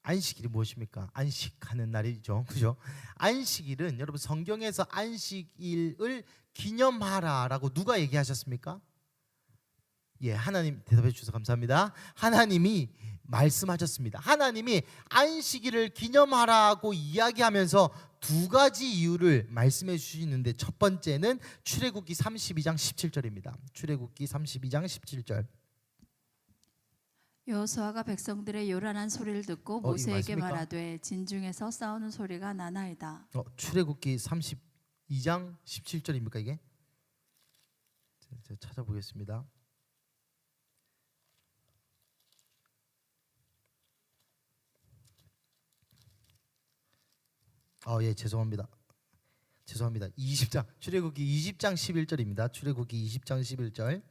안식일이 무엇입니까? 안식하는 날이죠. 그죠? 안식일은 여러분 성경에서 안식일을 기념하라라고 누가 얘기하셨습니까? 예, 하나님 대답해 주셔서 감사합니다. 하나님이 말씀하셨습니다. 하나님이 안식일을 기념하라고 이야기하면서 두 가지 이유를 말씀해 주시는데 첫 번째는 출애굽기 32장 17절입니다. 출애굽기 32장 17절. 여호수아가 백성들의 요란한 소리를 듣고 이거 모세에게 맞습니까? 말하되 진중에서 싸우는 소리가 나나이다. 출애굽기 32장 17절입니까 이게? 제가 찾아보겠습니다. 예, 죄송합니다. 20장 출애굽기 20장 11절입니다. 출애굽기 20장 11절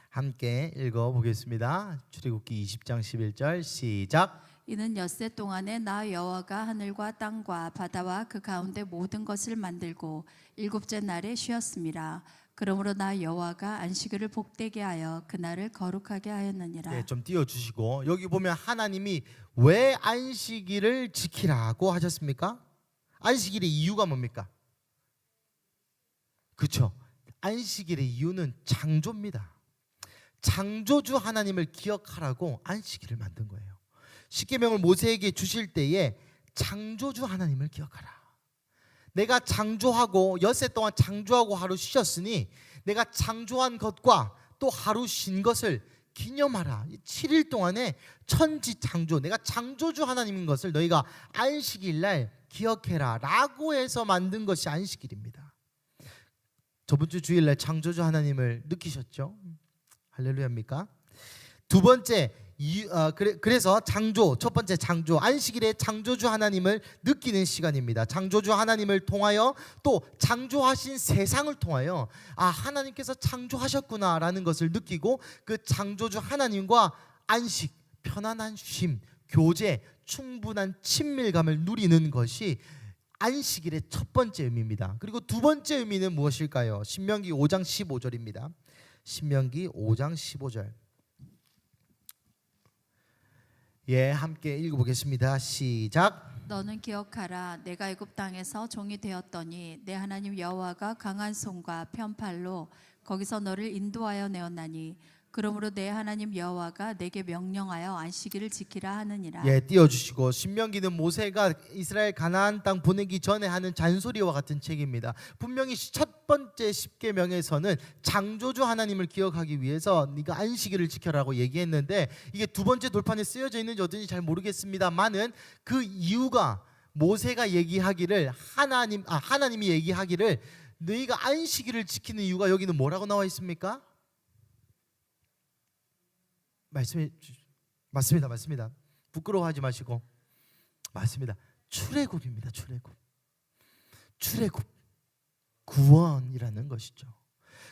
함께 읽어보겠습니다. 출애굽기 20장 11절 시작. 이는 엿새 동안에 나 여호와가 하늘과 땅과 바다와 그 가운데 모든 것을 만들고 일곱째 날에 쉬었습니다. 그러므로 나 여호와가 안식일을 복되게 하여 그날을 거룩하게 하였느니라. 네, 좀 띄워주시고 여기 보면 하나님이 왜 안식일을 지키라고 하셨습니까? 안식일의 이유가 뭡니까? 그렇죠. 안식일의 이유는 창조입니다. 창조주 하나님을 기억하라고 안식일을 만든 거예요. 십계명을 모세에게 주실 때에 창조주 하나님을 기억하라. 내가 창조하고 엿새 동안 창조하고 하루 쉬었으니 내가 창조한 것과 또 하루 쉰 것을 기념하라. 7일 동안에 천지 창조, 내가 창조주 하나님인 것을 너희가 안식일 날 기억해라 라고 해서 만든 것이 안식일입니다. 저번 주 주일날 창조주 하나님을 느끼셨죠? 할렐루야입니까? 두 번째, 그래서 창조, 첫 번째 창조, 안식일에 창조주 하나님을 느끼는 시간입니다. 창조주 하나님을 통하여 또 창조하신 세상을 통하여 하나님께서 창조하셨구나라는 것을 느끼고 그 창조주 하나님과 안식, 편안한 쉼, 교제, 충분한 친밀감을 누리는 것이 안식일의 첫 번째 의미입니다. 그리고 두 번째 의미는 무엇일까요? 신명기 5장 15절입니다. 신명기 5장 15절. 함께 읽어보겠습니다. 시작. 너는 기억하라. 내가 애굽 땅에서 종이 되었더니 내 하나님 여호와가 강한 손과 편팔로 거기서 너를 인도하여 내었나니 그러므로 내 하나님 여호와가 내게 명령하여 안식일을 지키라 하느니라. 띄워주시고 신명기는 모세가 이스라엘 가나안 땅 보내기 전에 하는 잔소리와 같은 책입니다. 분명히 첫 번째 십계명에서는 창조주 하나님을 기억하기 위해서 네가 안식일을 지켜라고 얘기했는데 이게 두 번째 돌판에 쓰여져 있는지 어떤지 잘 모르겠습니다만은 그 이유가 모세가 얘기하기를 하나님이 얘기하기를 너희가 안식일을 지키는 이유가 여기는 뭐라고 나와 있습니까? 맞습니다. 부끄러워하지 마시고 맞습니다. 출애굽입니다. 출애굽 구원이라는 것이죠.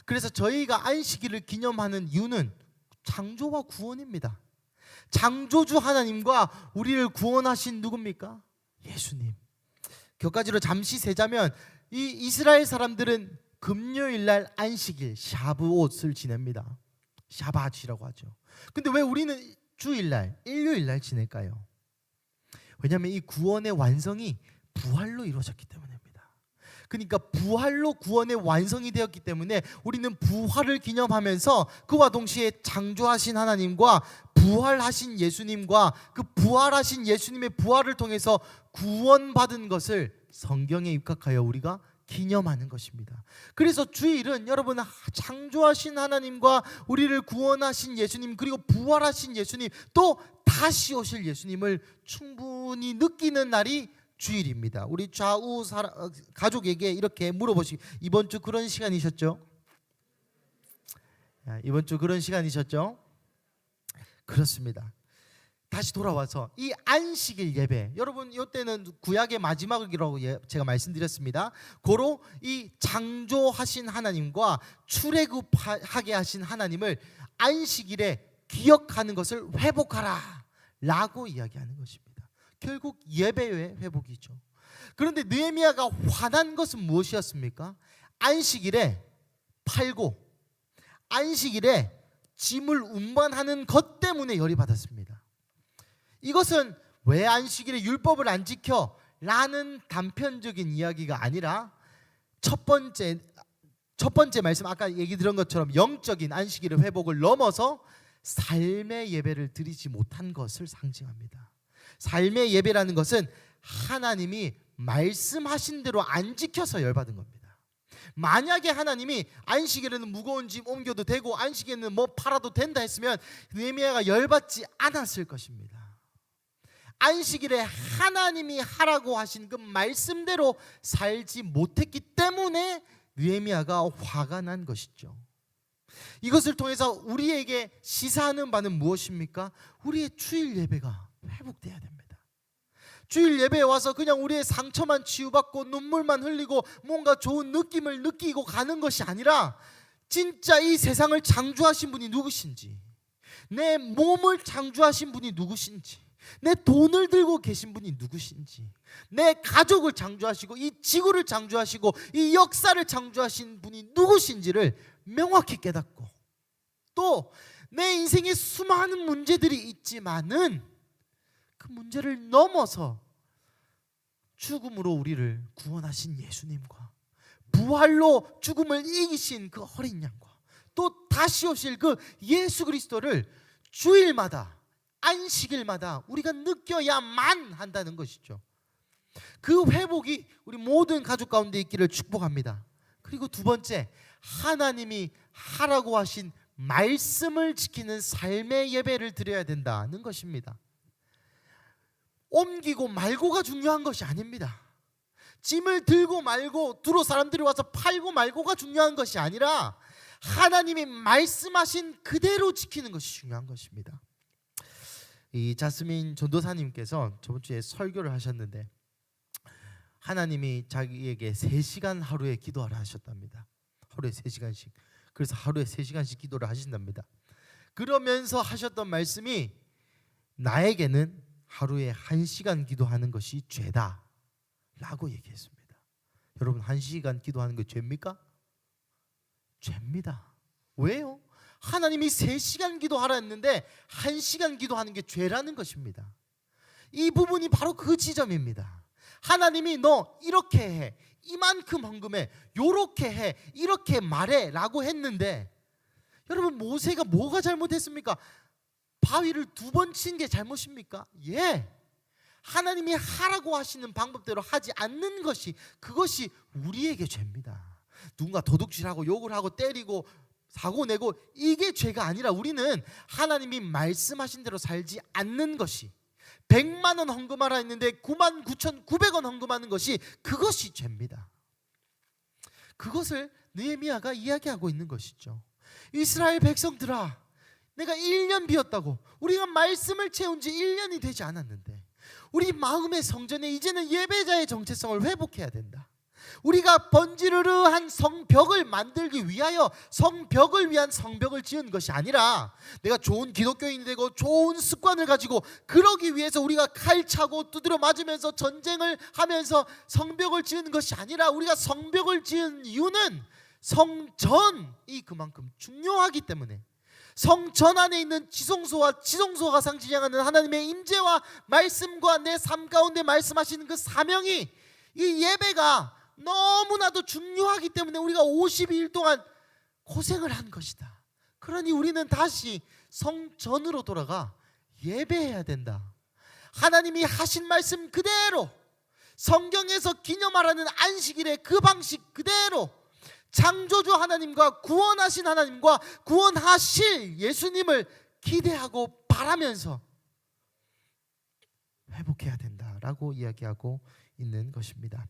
그래서 저희가 안식일을 기념하는 이유는 창조와 구원입니다. 창조주 하나님과 우리를 구원하신 누굽니까? 예수님. 격가지로 잠시 세자면 이 이스라엘 사람들은 금요일 날 안식일 샤브옷을 지냅니다. 샤바지라고 하죠. 근데 왜 우리는 주일날, 일요일날 지낼까요? 왜냐하면 이 구원의 완성이 부활로 이루어졌기 때문입니다. 그러니까 부활로 구원의 완성이 되었기 때문에 우리는 부활을 기념하면서 그와 동시에 창조하신 하나님과 부활하신 예수님과 그 부활하신 예수님의 부활을 통해서 구원받은 것을 성경에 입각하여 우리가 기념하는 것입니다. 그래서 주일은 여러분 창조하신 하나님과 우리를 구원하신 예수님 그리고 부활하신 예수님 또 다시 오실 예수님을 충분히 느끼는 날이 주일입니다. 우리 좌우 가족에게 이렇게 물어보시기 이번 주 그런 시간이셨죠? 이번 주 그런 시간이셨죠? 그렇습니다. 다시 돌아와서 이 안식일 예배 여러분 이때는 구약의 마지막이라고 제가 말씀드렸습니다. 고로 이 창조하신 하나님과 출애굽하게 하신 하나님을 안식일에 기억하는 것을 회복하라 라고 이야기하는 것입니다. 결국 예배의 회복이죠. 그런데 느헤미야가 화난 것은 무엇이었습니까? 안식일에 팔고 안식일에 짐을 운반하는 것 때문에 열이 받았습니다. 이것은 왜 안식일에 율법을 안 지켜? 라는 단편적인 이야기가 아니라 첫 번째 말씀 아까 얘기 들은 것처럼 영적인 안식일의 회복을 넘어서 삶의 예배를 드리지 못한 것을 상징합니다. 삶의 예배라는 것은 하나님이 말씀하신 대로 안 지켜서 열받은 겁니다. 만약에 하나님이 안식일에는 무거운 짐 옮겨도 되고 안식일에는 뭐 팔아도 된다 했으면 느헤미야가 열받지 않았을 것입니다. 안식일에 하나님이 하라고 하신 그 말씀대로 살지 못했기 때문에 느헤미야가 화가 난 것이죠. 이것을 통해서 우리에게 시사하는 바는 무엇입니까? 우리의 주일 예배가 회복돼야 됩니다. 주일 예배에 와서 그냥 우리의 상처만 치유받고 눈물만 흘리고 뭔가 좋은 느낌을 느끼고 가는 것이 아니라 진짜 이 세상을 창조하신 분이 누구신지, 내 몸을 창조하신 분이 누구신지, 내 돈을 들고 계신 분이 누구신지, 내 가족을 창조하시고 이 지구를 창조하시고 이 역사를 창조하신 분이 누구신지를 명확히 깨닫고, 또 내 인생에 수많은 문제들이 있지만은 그 문제를 넘어서 죽음으로 우리를 구원하신 예수님과 부활로 죽음을 이기신 그 어린 양과 또 다시 오실 그 예수 그리스도를 주일마다 안식일마다 우리가 느껴야만 한다는 것이죠. 그 회복이 우리 모든 가족 가운데 있기를 축복합니다. 그리고 두 번째, 하나님이 하라고 하신 말씀을 지키는 삶의 예배를 드려야 된다는 것입니다. 옮기고 말고가 중요한 것이 아닙니다. 짐을 들고 말고 두로 사람들이 와서 팔고 말고가 중요한 것이 아니라 하나님이 말씀하신 그대로 지키는 것이 중요한 것입니다. 이 자스민 전도사님께서 저번 주에 설교를 하셨는데 하나님이 자기에게 3시간 하루에 기도하라 하셨답니다. 하루에 3시간씩. 그래서 하루에 3시간씩 기도를 하신답니다. 그러면서 하셨던 말씀이 나에게는 하루에 1시간 기도하는 것이 죄다 라고 얘기했습니다. 여러분, 1시간 기도하는 게 죄입니까? 죄입니다. 왜요? 하나님이 3시간 기도하라 했는데 1시간 기도하는 게 죄라는 것입니다. 이 부분이 바로 그 지점입니다. 하나님이 너 이렇게 해, 이만큼 헌금해, 요렇게 해, 이렇게 말해 라고 했는데, 여러분, 모세가 뭐가 잘못했습니까? 바위를 2번 친 게 잘못입니까? 예. 하나님이 하라고 하시는 방법대로 하지 않는 것이, 그것이 우리에게 죄입니다. 누군가 도둑질하고 욕을 하고 때리고 사고 내고 이게 죄가 아니라 우리는 하나님이 말씀하신 대로 살지 않는 것이, 100만 원 헌금하라 했는데 99,900원 헌금하는 것이, 그것이 죄입니다. 그것을 느헤미야가 이야기하고 있는 것이죠. 이스라엘 백성들아, 내가 1년 비었다고, 우리가 말씀을 채운 지 1년이 되지 않았는데 우리 마음의 성전에 이제는 예배자의 정체성을 회복해야 된다. 우리가 번지르르한 성벽을 만들기 위하여 성벽을 위한 성벽을 지은 것이 아니라, 내가 좋은 기독교인이 되고 좋은 습관을 가지고 그러기 위해서 우리가 칼 차고 두드려 맞으면서 전쟁을 하면서 성벽을 지은 것이 아니라, 우리가 성벽을 지은 이유는 성전이 그만큼 중요하기 때문에, 성전 안에 있는 지성소와 지성소가 상징하는 하나님의 임재와 말씀과 내 삶 가운데 말씀하시는 그 사명이, 이 예배가 너무나도 중요하기 때문에 우리가 52일 동안 고생을 한 것이다. 그러니 우리는 다시 성전으로 돌아가 예배해야 된다. 하나님이 하신 말씀 그대로, 성경에서 기념하라는 안식일의 그 방식 그대로, 창조주 하나님과 구원하신 하나님과 구원하실 예수님을 기대하고 바라면서 회복해야 된다라고 이야기하고 있는 것입니다.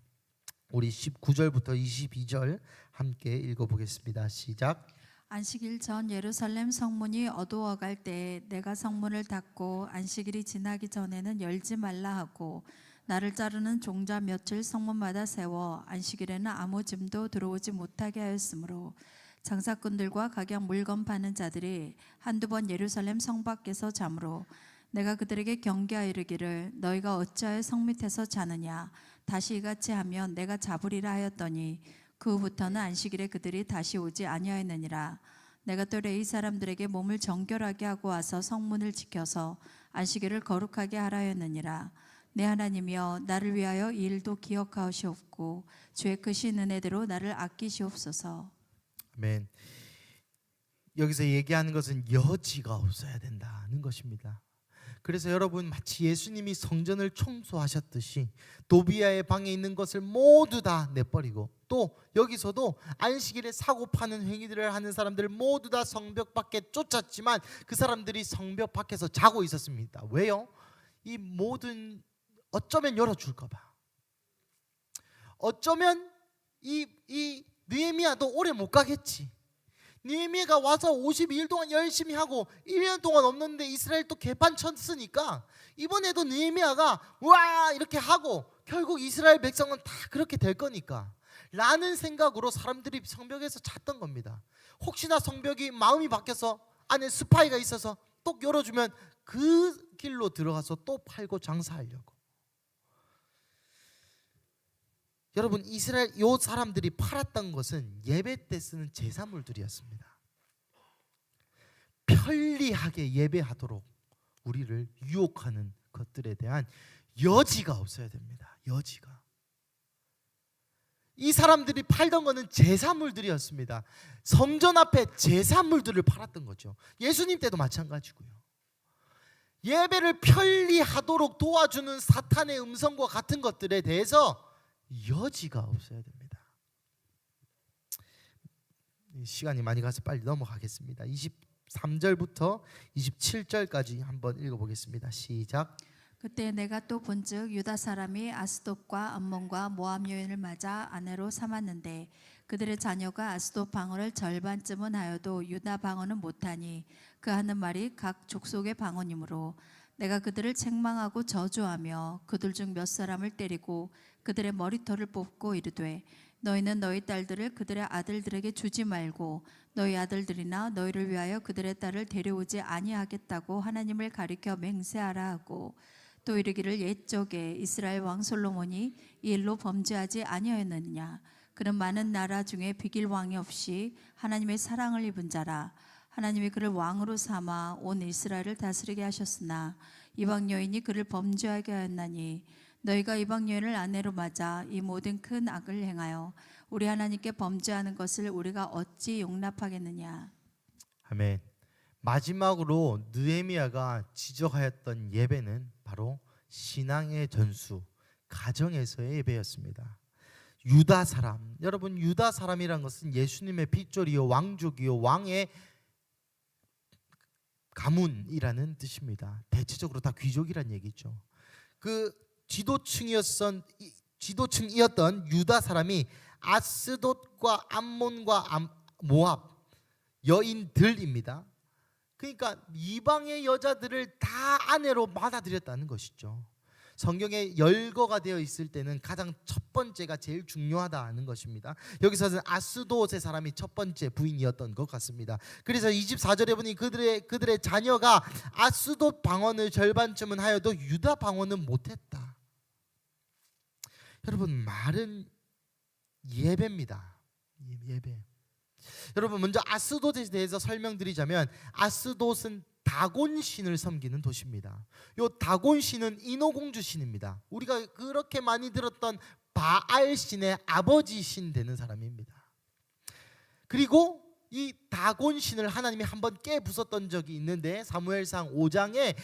우리 19절부터 22절 함께 읽어보겠습니다. 시작. 안식일 전 예루살렘 성문이 어두워갈 때 내가 성문을 닫고 안식일이 지나기 전에는 열지 말라 하고, 나를 자르는 종자 며칠 성문마다 세워 안식일에는 아무 짐도 들어오지 못하게 하였으므로, 장사꾼들과 각양 물건 파는 자들이 한두 번 예루살렘 성 밖에서 자므로 내가 그들에게 경계하여 이르기를, 너희가 어찌하여 성 밑에서 자느냐, 다시 이같이 하면 내가 잡으리라 하였더니, 그 후부터는 안식일에 그들이 다시 오지 아니하였느니라. 내가 또 레위 사람들에게 몸을 정결하게 하고 와서 성문을 지켜서 안식일을 거룩하게 하라 하였느니라. 내 하나님이여, 나를 위하여 이 일도 기억하시옵고 주의 크신 은혜대로 나를 아끼시옵소서. 아멘. 여기서 얘기하는 것은 여지가 없어야 된다는 것입니다. 그래서 여러분 마치 예수님이 성전을 청소하셨듯이 도비아의 방에 있는 것을 모두 다 내버리고, 또 여기서도 안식일에 사고 파는 행위들을 하는 사람들 모두 다 성벽 밖에 쫓았지만 그 사람들이 성벽 밖에서 자고 있었습니다. 왜요? 이 모든 어쩌면 열어줄까 봐. 어쩌면 이 느헤미야도 오래 못 가겠지. 느헤미야가 와서 52일 동안 열심히 하고 1년 동안 없는데 이스라엘 또 개판 쳤으니까 이번에도 느헤미야가 와 이렇게 하고 결국 이스라엘 백성은 다 그렇게 될 거니까 라는 생각으로 사람들이 성벽에서 잤던 겁니다. 혹시나 성벽이 마음이 바뀌어서 안에 스파이가 있어서 또 열어주면 그 길로 들어가서 또 팔고 장사하려고. 여러분 이스라엘 요 사람들이 팔았던 것은 예배 때 쓰는 제사물들이었습니다. 편리하게 예배하도록 우리를 유혹하는 것들에 대한 여지가 없어야 됩니다. 여지가. 이 사람들이 팔던 것은 제사물들이었습니다. 성전 앞에 제사물들을 팔았던 거죠. 예수님 때도 마찬가지고요. 예배를 편리하도록 도와주는 사탄의 음성과 같은 것들에 대해서 여지가 없어야 됩니다. 시간이 많이 가서 빨리 넘어가겠습니다. 23절부터 27절까지 한번 읽어보겠습니다. 시작. 그때 내가 또 본즉 유다 사람이 아스돗과 암몬과 모압 여인을 맞아 아내로 삼았는데 그들의 자녀가 아스돗 방언을 절반쯤은 하여도 유다 방언은 못하니 그 하는 말이 각 족속의 방언이므로 내가 그들을 책망하고 저주하며 그들 중 몇 사람을 때리고 그들의 머리털을 뽑고 이르되 너희는 너희 딸들을 그들의 아들들에게 주지 말고 너희 아들들이나 너희를 위하여 그들의 딸을 데려오지 아니하겠다고 하나님을 가리켜 맹세하라 하고 또 이르기를 옛적에 이스라엘 왕 솔로몬이 이 일로 범죄하지 아니하였느냐. 그는 많은 나라 중에 비길 왕이 없이 하나님의 사랑을 입은 자라. 하나님이 그를 왕으로 삼아 온 이스라엘을 다스리게 하셨으나 이방 여인이 그를 범죄하게 하였나니 너희가 이방 여인을 아내로 맞아 이 모든 큰 악을 행하여 우리 하나님께 범죄하는 것을 우리가 어찌 용납하겠느냐. 아멘. 마지막으로 느헤미야가 지적하였던 예배는 바로 신앙의 전수, 가정에서의 예배였습니다. 유다 사람, 여러분 유다 사람이란 것은 예수님의 핏줄이요 왕족이요 왕의 가문이라는 뜻입니다. 대체적으로 다 귀족이란 얘기죠. 그 지도층이었던 유다 사람이 아스돗과 암몬과 모압 여인들입니다. 그러니까 이방의 여자들을 다 아내로 받아들였다는 것이죠. 성경에 열거가 되어 있을 때는 가장 첫 번째가 제일 중요하다는 것입니다. 여기서는 아스돗의 사람이 첫 번째 부인이었던 것 같습니다. 그래서 24절에 보니 그들의 자녀가 아스돗 방언을 절반쯤은 하여도 유다 방언은 못했다. 여러분 말은 예배입니다. 예배. 여러분 먼저 아스돗에 대해서 설명드리자면 아스돗은 다곤 신을 섬기는 도시입니다. 요 다곤 신은 인어공주 신입니다. 우리가 그렇게 많이 들었던 바알 신의 아버지 신 되는 사람입니다. 그리고 이 다곤 신을 하나님이 한번 깨부쉈던 적이 있는데 사무엘상 5장에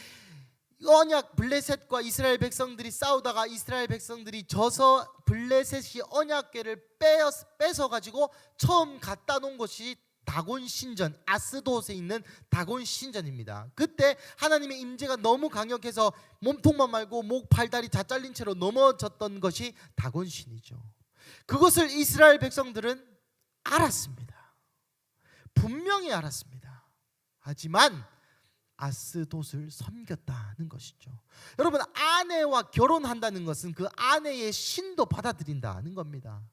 언약 블레셋과 이스라엘 백성들이 싸우다가 이스라엘 백성들이 져서 블레셋이 언약궤를 뺏어 가지고 처음 갖다 놓은 것이 다곤 신전, 아스돗에 있는 다곤 신전입니다. 그때 하나님의 임재가 너무 강력해서 몸통만 말고 목, 발, 다리 다 잘린 채로 넘어졌던 것이 다곤 신이죠. 그것을 이스라엘 백성들은 알았습니다. 분명히 알았습니다. 하지만 아스돗을 섬겼다는 것이죠. 여러분 아내와 결혼한다는 것은 그 아내의 신도 받아들인다는 겁니다.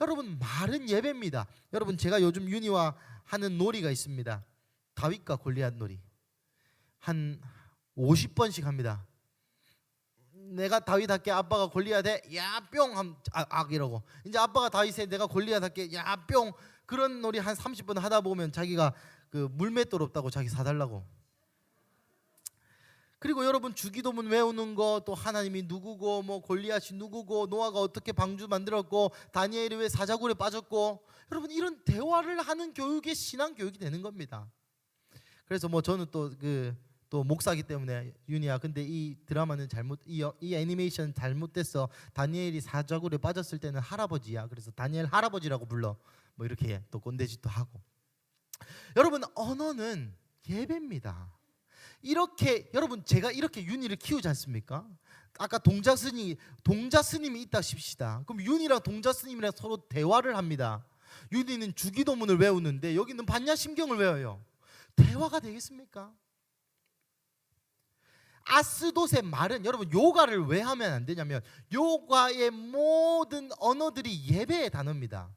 여러분 말은 예배입니다. 여러분 제가 요즘 윤희와 하는 놀이가 있습니다. 다윗과 골리앗 놀이. 한 50번씩 합니다. 내가 다윗 할게, 아빠가 골리앗 해, 야 뿅 이러고, 이제 아빠가 다윗 해, 내가 골리앗 할게, 야 뿅. 그런 놀이 한 30번 하다 보면 자기가 그 물맷돌 없다고 자기 사달라고. 그리고 여러분 주기도문 외우는 거, 또 하나님이 누구고 뭐 골리앗이 누구고 노아가 어떻게 방주 만들었고 다니엘이 왜 사자굴에 빠졌고, 여러분 이런 대화를 하는 교육이 신앙 교육이 되는 겁니다. 그래서 뭐 저는 또 그 또 목사기 때문에 윤희야 근데 이 드라마는 이 애니메이션 잘못됐어. 다니엘이 사자굴에 빠졌을 때는 할아버지야. 그래서 다니엘 할아버지라고 불러. 뭐 이렇게 또 꼰대짓도 하고. 여러분 언어는 예배입니다. 이렇게 여러분 제가 이렇게 윤희를 키우지 않습니까? 아까 동자 스님이 있다 칩시다. 그럼 윤희랑 동자 스님이랑 서로 대화를 합니다. 윤희는 주기도문을 외우는데 여기는 반야심경을 외워요. 대화가 되겠습니까? 아스돗의 말은 여러분 요가를 왜 하면 안 되냐면 요가의 모든 언어들이 예배의 단어입니다.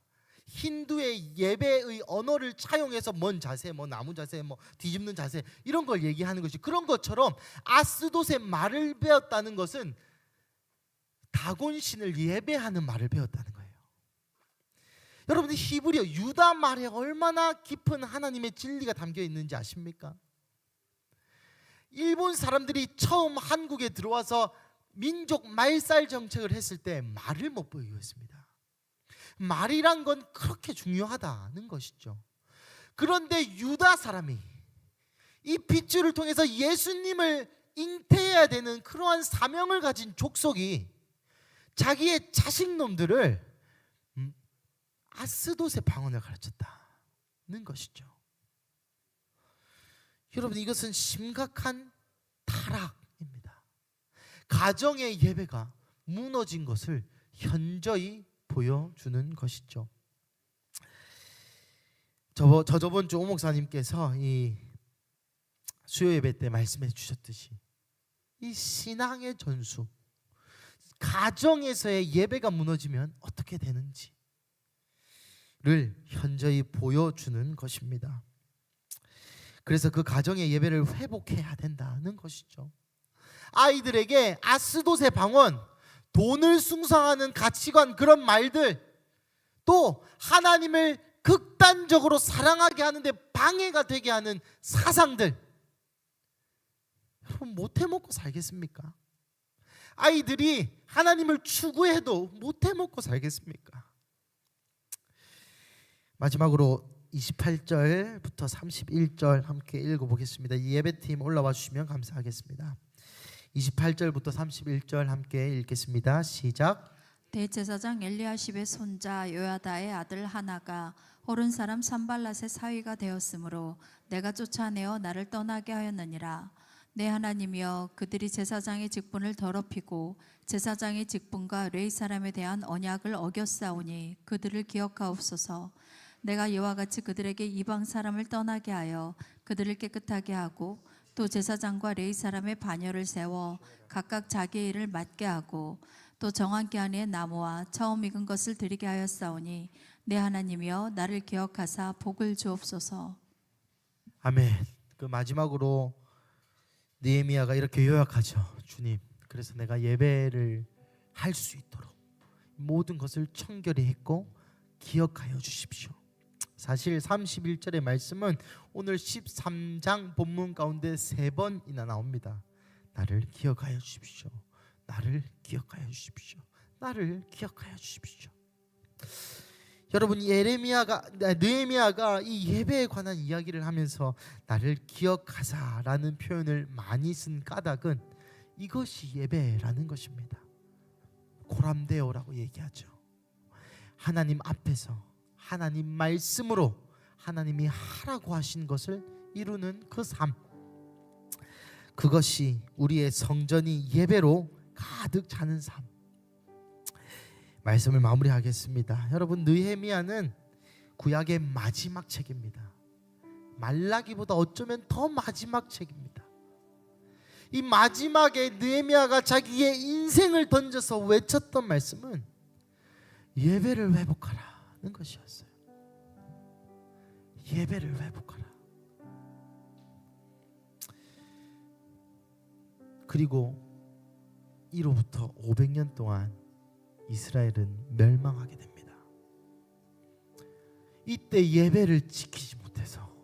힌두의 예배의 언어를 차용해서 뭔 자세, 뭐 나무 자세, 뭐 뒤집는 자세 이런 걸 얘기하는 것이 그런 것처럼 아스돗의 말을 배웠다는 것은 다곤신을 예배하는 말을 배웠다는 거예요. 여러분들 히브리어 유다 말에 얼마나 깊은 하나님의 진리가 담겨 있는지 아십니까? 일본 사람들이 처음 한국에 들어와서 민족 말살 정책을 했을 때 말을 못 배우고 있습니다. 말이란 건 그렇게 중요하다는 것이죠. 그런데 유다 사람이 이 핏줄을 통해서 예수님을 잉태해야 되는 그러한 사명을 가진 족속이 자기의 자식놈들을 아스돗의 방언을 가르쳤다는 것이죠. 여러분 이것은 심각한 타락입니다. 가정의 예배가 무너진 것을 현저히 보여주는 것이죠. 저번 주 오 목사님께서 이 수요 예배 때 말씀해 주셨듯이 이 신앙의 전수, 가정에서의 예배가 무너지면 어떻게 되는지를 현저히 보여주는 것입니다. 그래서 그 가정의 예배를 회복해야 된다는 것이죠. 아이들에게 아스돗의 방언, 돈을 숭상하는 가치관 그런 말들, 또 하나님을 극단적으로 사랑하게 하는데 방해가 되게 하는 사상들, 여러분 못해 먹고 살겠습니까? 아이들이 하나님을 추구해도 못해 먹고 살겠습니까? 마지막으로 28절부터 31절 함께 읽어보겠습니다. 이 예배팀 올라와 주시면 감사하겠습니다. 28절부터 31절 함께 읽겠습니다. 시작. 대제사장 엘리야십의 손자 요야다의 아들 하나가 호른 사람 산발랏의 사위가 되었으므로 내가 쫓아내어 나를 떠나게 하였느니라. 내 하나님이여, 그들이 제사장의 직분을 더럽히고 제사장의 직분과 레위 사람에 대한 언약을 어겼사오니 그들을 기억하옵소서. 내가 이와 같이 그들에게 이방 사람을 떠나게 하여 그들을 깨끗하게 하고 또 제사장과 레위 사람의 반열을 세워 각각 자기의 일을 맡게 하고 또 정한 기한에 나무와 처음 익은 것을 드리게 하였사오니 내 하나님이여, 나를 기억하사 복을 주옵소서. 아멘. 그 마지막으로 느헤미야가 이렇게 요약하죠. 주님, 그래서 내가 예배를 할 수 있도록 모든 것을 청결히 했고 기억하여 주십시오. 사실 31절의 말씀은 오늘 13장 본문 가운데 3번이나 나옵니다. 나를 기억하여 주십시오. 나를 기억하여 주십시오. 나를 기억하여 주십시오. 여러분 느헤미야가 이 예배에 관한 이야기를 하면서 나를 기억하사라는 표현을 많이 쓴 까닭은 이것이 예배라는 것입니다. 고람데오라고 얘기하죠. 하나님 앞에서 하나님 말씀으로 하나님이 하라고 하신 것을 이루는 그 삶, 그것이 우리의 성전이 예배로 가득 차는 삶. 말씀을 마무리하겠습니다. 여러분, 느헤미야는 구약의 마지막 책입니다. 말라기보다 어쩌면 더 마지막 책입니다. 이 마지막에 느헤미야가 자기의 인생을 던져서 외쳤던 말씀은 예배를 회복하라는 것이었어요. 예배를 회복하라. 그리고 이로부터 500년 동안 이스라엘은 멸망하게 됩니다. 이때 예배를 지키지 못해서,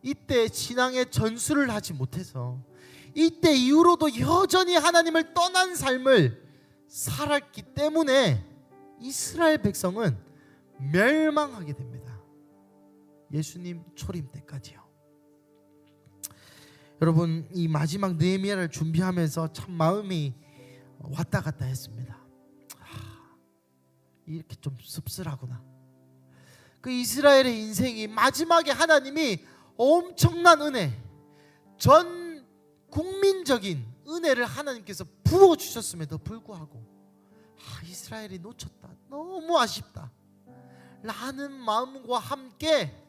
이때 신앙의 전수를 하지 못해서, 이때 이후로도 여전히 하나님을 떠난 삶을 살았기 때문에 이스라엘 백성은 멸망하게 됩니다. 예수님 초림 때까지요. 여러분, 이 마지막 느헤미야를 준비하면서 참 마음이 왔다 갔다 했습니다. 이렇게 좀 씁쓸하구나. 그 이스라엘의 인생이 마지막에 하나님이 엄청난 은혜, 전 국민적인 은혜를 하나님께서 부어주셨음에도 불구하고 이스라엘이 놓쳤다, 너무 아쉽다 라는 마음과 함께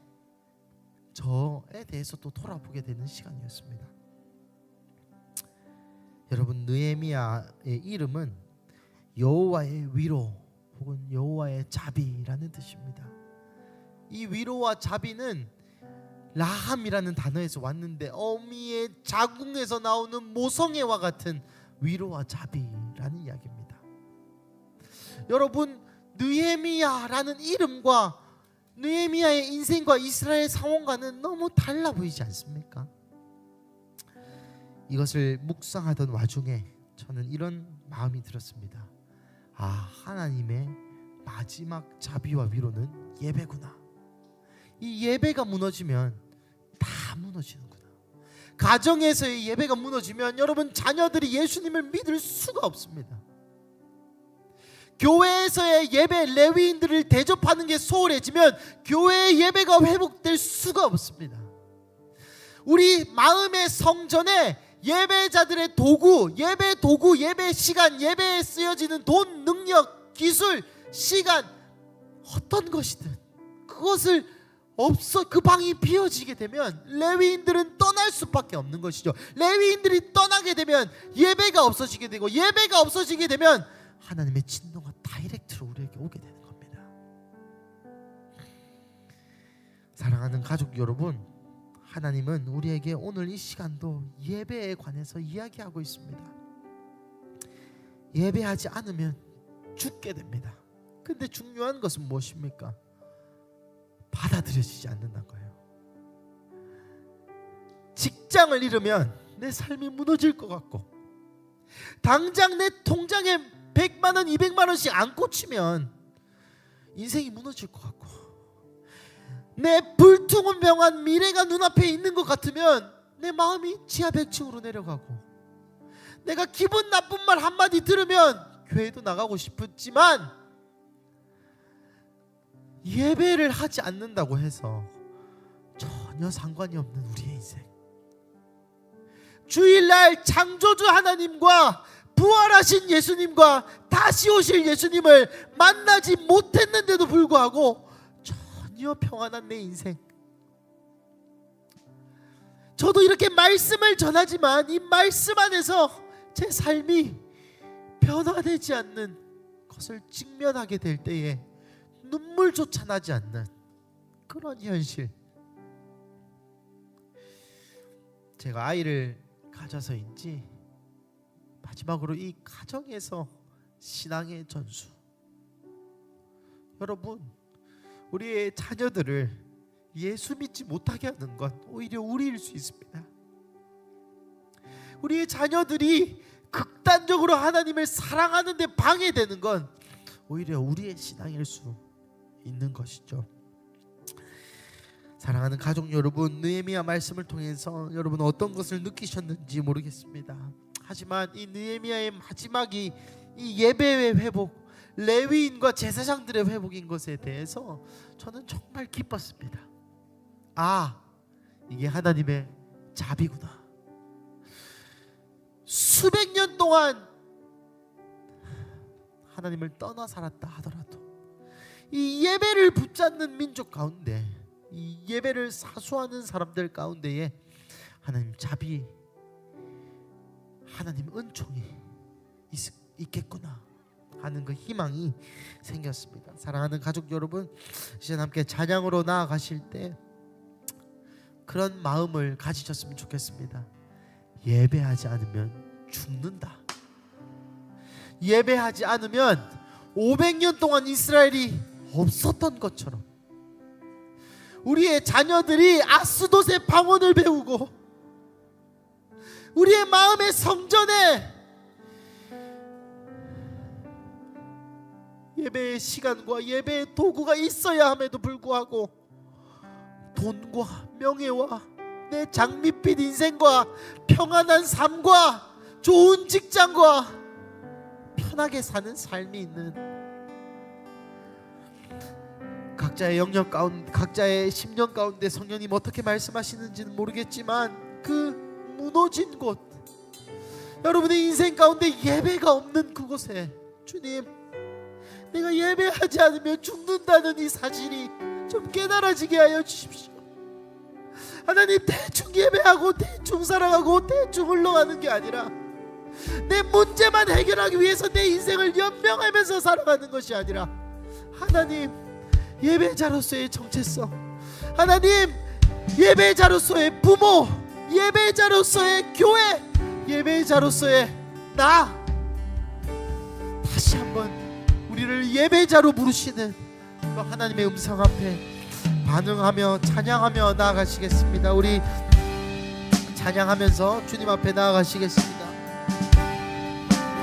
저에 대해서 또 돌아보게 되는 시간이었습니다. 여러분, 느헤미야의 이름은 여호와의 위로 혹은 여호와의 자비라는 뜻입니다. 이 위로와 자비는 라함이라는 단어에서 왔는데 어미의 자궁에서 나오는 모성애와 같은 위로와 자비라는 이야기입니다. 여러분, 느헤미야라는 이름과 느헤미야의 인생과 이스라엘 상황과는 너무 달라 보이지 않습니까? 이것을 묵상하던 와중에 저는 이런 마음이 들었습니다. 하나님의 마지막 자비와 위로는 예배구나. 이 예배가 무너지면 다 무너지는구나. 가정에서의 예배가 무너지면 여러분, 자녀들이 예수님을 믿을 수가 없습니다. 교회에서의 예배, 레위인들을 대접하는 게 소홀해지면 교회의 예배가 회복될 수가 없습니다. 우리 마음의 성전에 예배자들의 도구, 예배 시간, 예배에 쓰여지는 돈, 능력, 기술, 시간, 어떤 것이든 그것을 그 방이 비어지게 되면 레위인들은 떠날 수밖에 없는 것이죠. 레위인들이 떠나게 되면 예배가 없어지게 되고, 예배가 없어지게 되면 하나님의 진노가 다이렉트로 우리에게 오게 되는 겁니다. 사랑하는 가족 여러분, 하나님은 우리에게 오늘 이 시간도 예배에 관해서 이야기하고 있습니다. 예배하지 않으면 죽게 됩니다. 근데 중요한 것은 무엇입니까? 받아들여지지 않는다는 거예요. 직장을 잃으면 내 삶이 무너질 것 같고, 당장 내 통장에 100만 원, 200만 원씩 안 꽂히면 인생이 무너질 것 같고, 내 불투명한 미래가 눈앞에 있는 것 같으면 내 마음이 지하 100층으로 내려가고, 내가 기분 나쁜 말 한마디 들으면 교회도 나가고 싶었지만 예배를 하지 않는다고 해서 전혀 상관이 없는 우리의 인생, 주일날 창조주 하나님과 부활하신 예수님과 다시 오실 예수님을 만나지 못했는데도 불구하고 전혀 평안한 내 인생. 저도 이렇게 말씀을 전하지만 이 말씀 안에서 제 삶이 변화되지 않는 것을 직면하게 될 때에 눈물조차 나지 않는 그런 현실. 제가 아이를 가져서인지 마지막으로 이 가정에서 신앙의 전수, 여러분, 우리의 자녀들을 예수 믿지 못하게 하는 건 오히려 우리일 수 있습니다. 우리의 자녀들이 극단적으로 하나님을 사랑하는 데 방해되는 건 오히려 우리의 신앙일 수 있는 것이죠. 사랑하는 가족 여러분, 느헤미야 말씀을 통해서 여러분 어떤 것을 느끼셨는지 모르겠습니다. 하지만 이 느헤미야의 마지막이 이 예배의 회복, 레위인과 제사장들의 회복인 것에 대해서 저는 정말 기뻤습니다. 이게 하나님의 자비구나. 수백 년 동안 하나님을 떠나 살았다 하더라도 이 예배를 붙잡는 민족 가운데, 이 예배를 사수하는 사람들 가운데에 하나님 자비, 하나님 은총이 있겠구나 하는 그 희망이 생겼습니다. 사랑하는 가족 여러분, 이제 함께 찬양으로 나아가실 때 그런 마음을 가지셨으면 좋겠습니다. 예배하지 않으면 죽는다. 예배하지 않으면 500년 동안 이스라엘이 없었던 것처럼 우리의 자녀들이 아스돗의 방언을 배우고 우리의 마음의 성전에 예배의 시간과 예배의 도구가 있어야 함에도 불구하고 돈과 명예와 내 장밋빛 인생과 평안한 삶과 좋은 직장과 편하게 사는 삶이 있는, 각자의 영역 가운데, 각자의 심령 가운데 성령님 어떻게 말씀하시는지는 모르겠지만 그 무너진 곳, 여러분의 인생 가운데 예배가 없는 그곳에 주님, 내가 예배하지 않으면 죽는다는 이 사실이 좀 깨달아지게 하여 주십시오. 하나님, 대충 예배하고 대충 사랑하고 대충 흘러가는 게 아니라 내 문제만 해결하기 위해서 내 인생을 연명하면서 살아가는 것이 아니라 하나님, 예배자로서의 정체성, 하나님, 예배자로서의 부모, 예배자로서의 교회, 예배자로서의 나, 다시 한번 우리를 예배자로 부르시는 그 하나님의 음성 앞에 반응하며 찬양하며 나아가시겠습니다. 우리 찬양하면서 주님 앞에 나아가시겠습니다.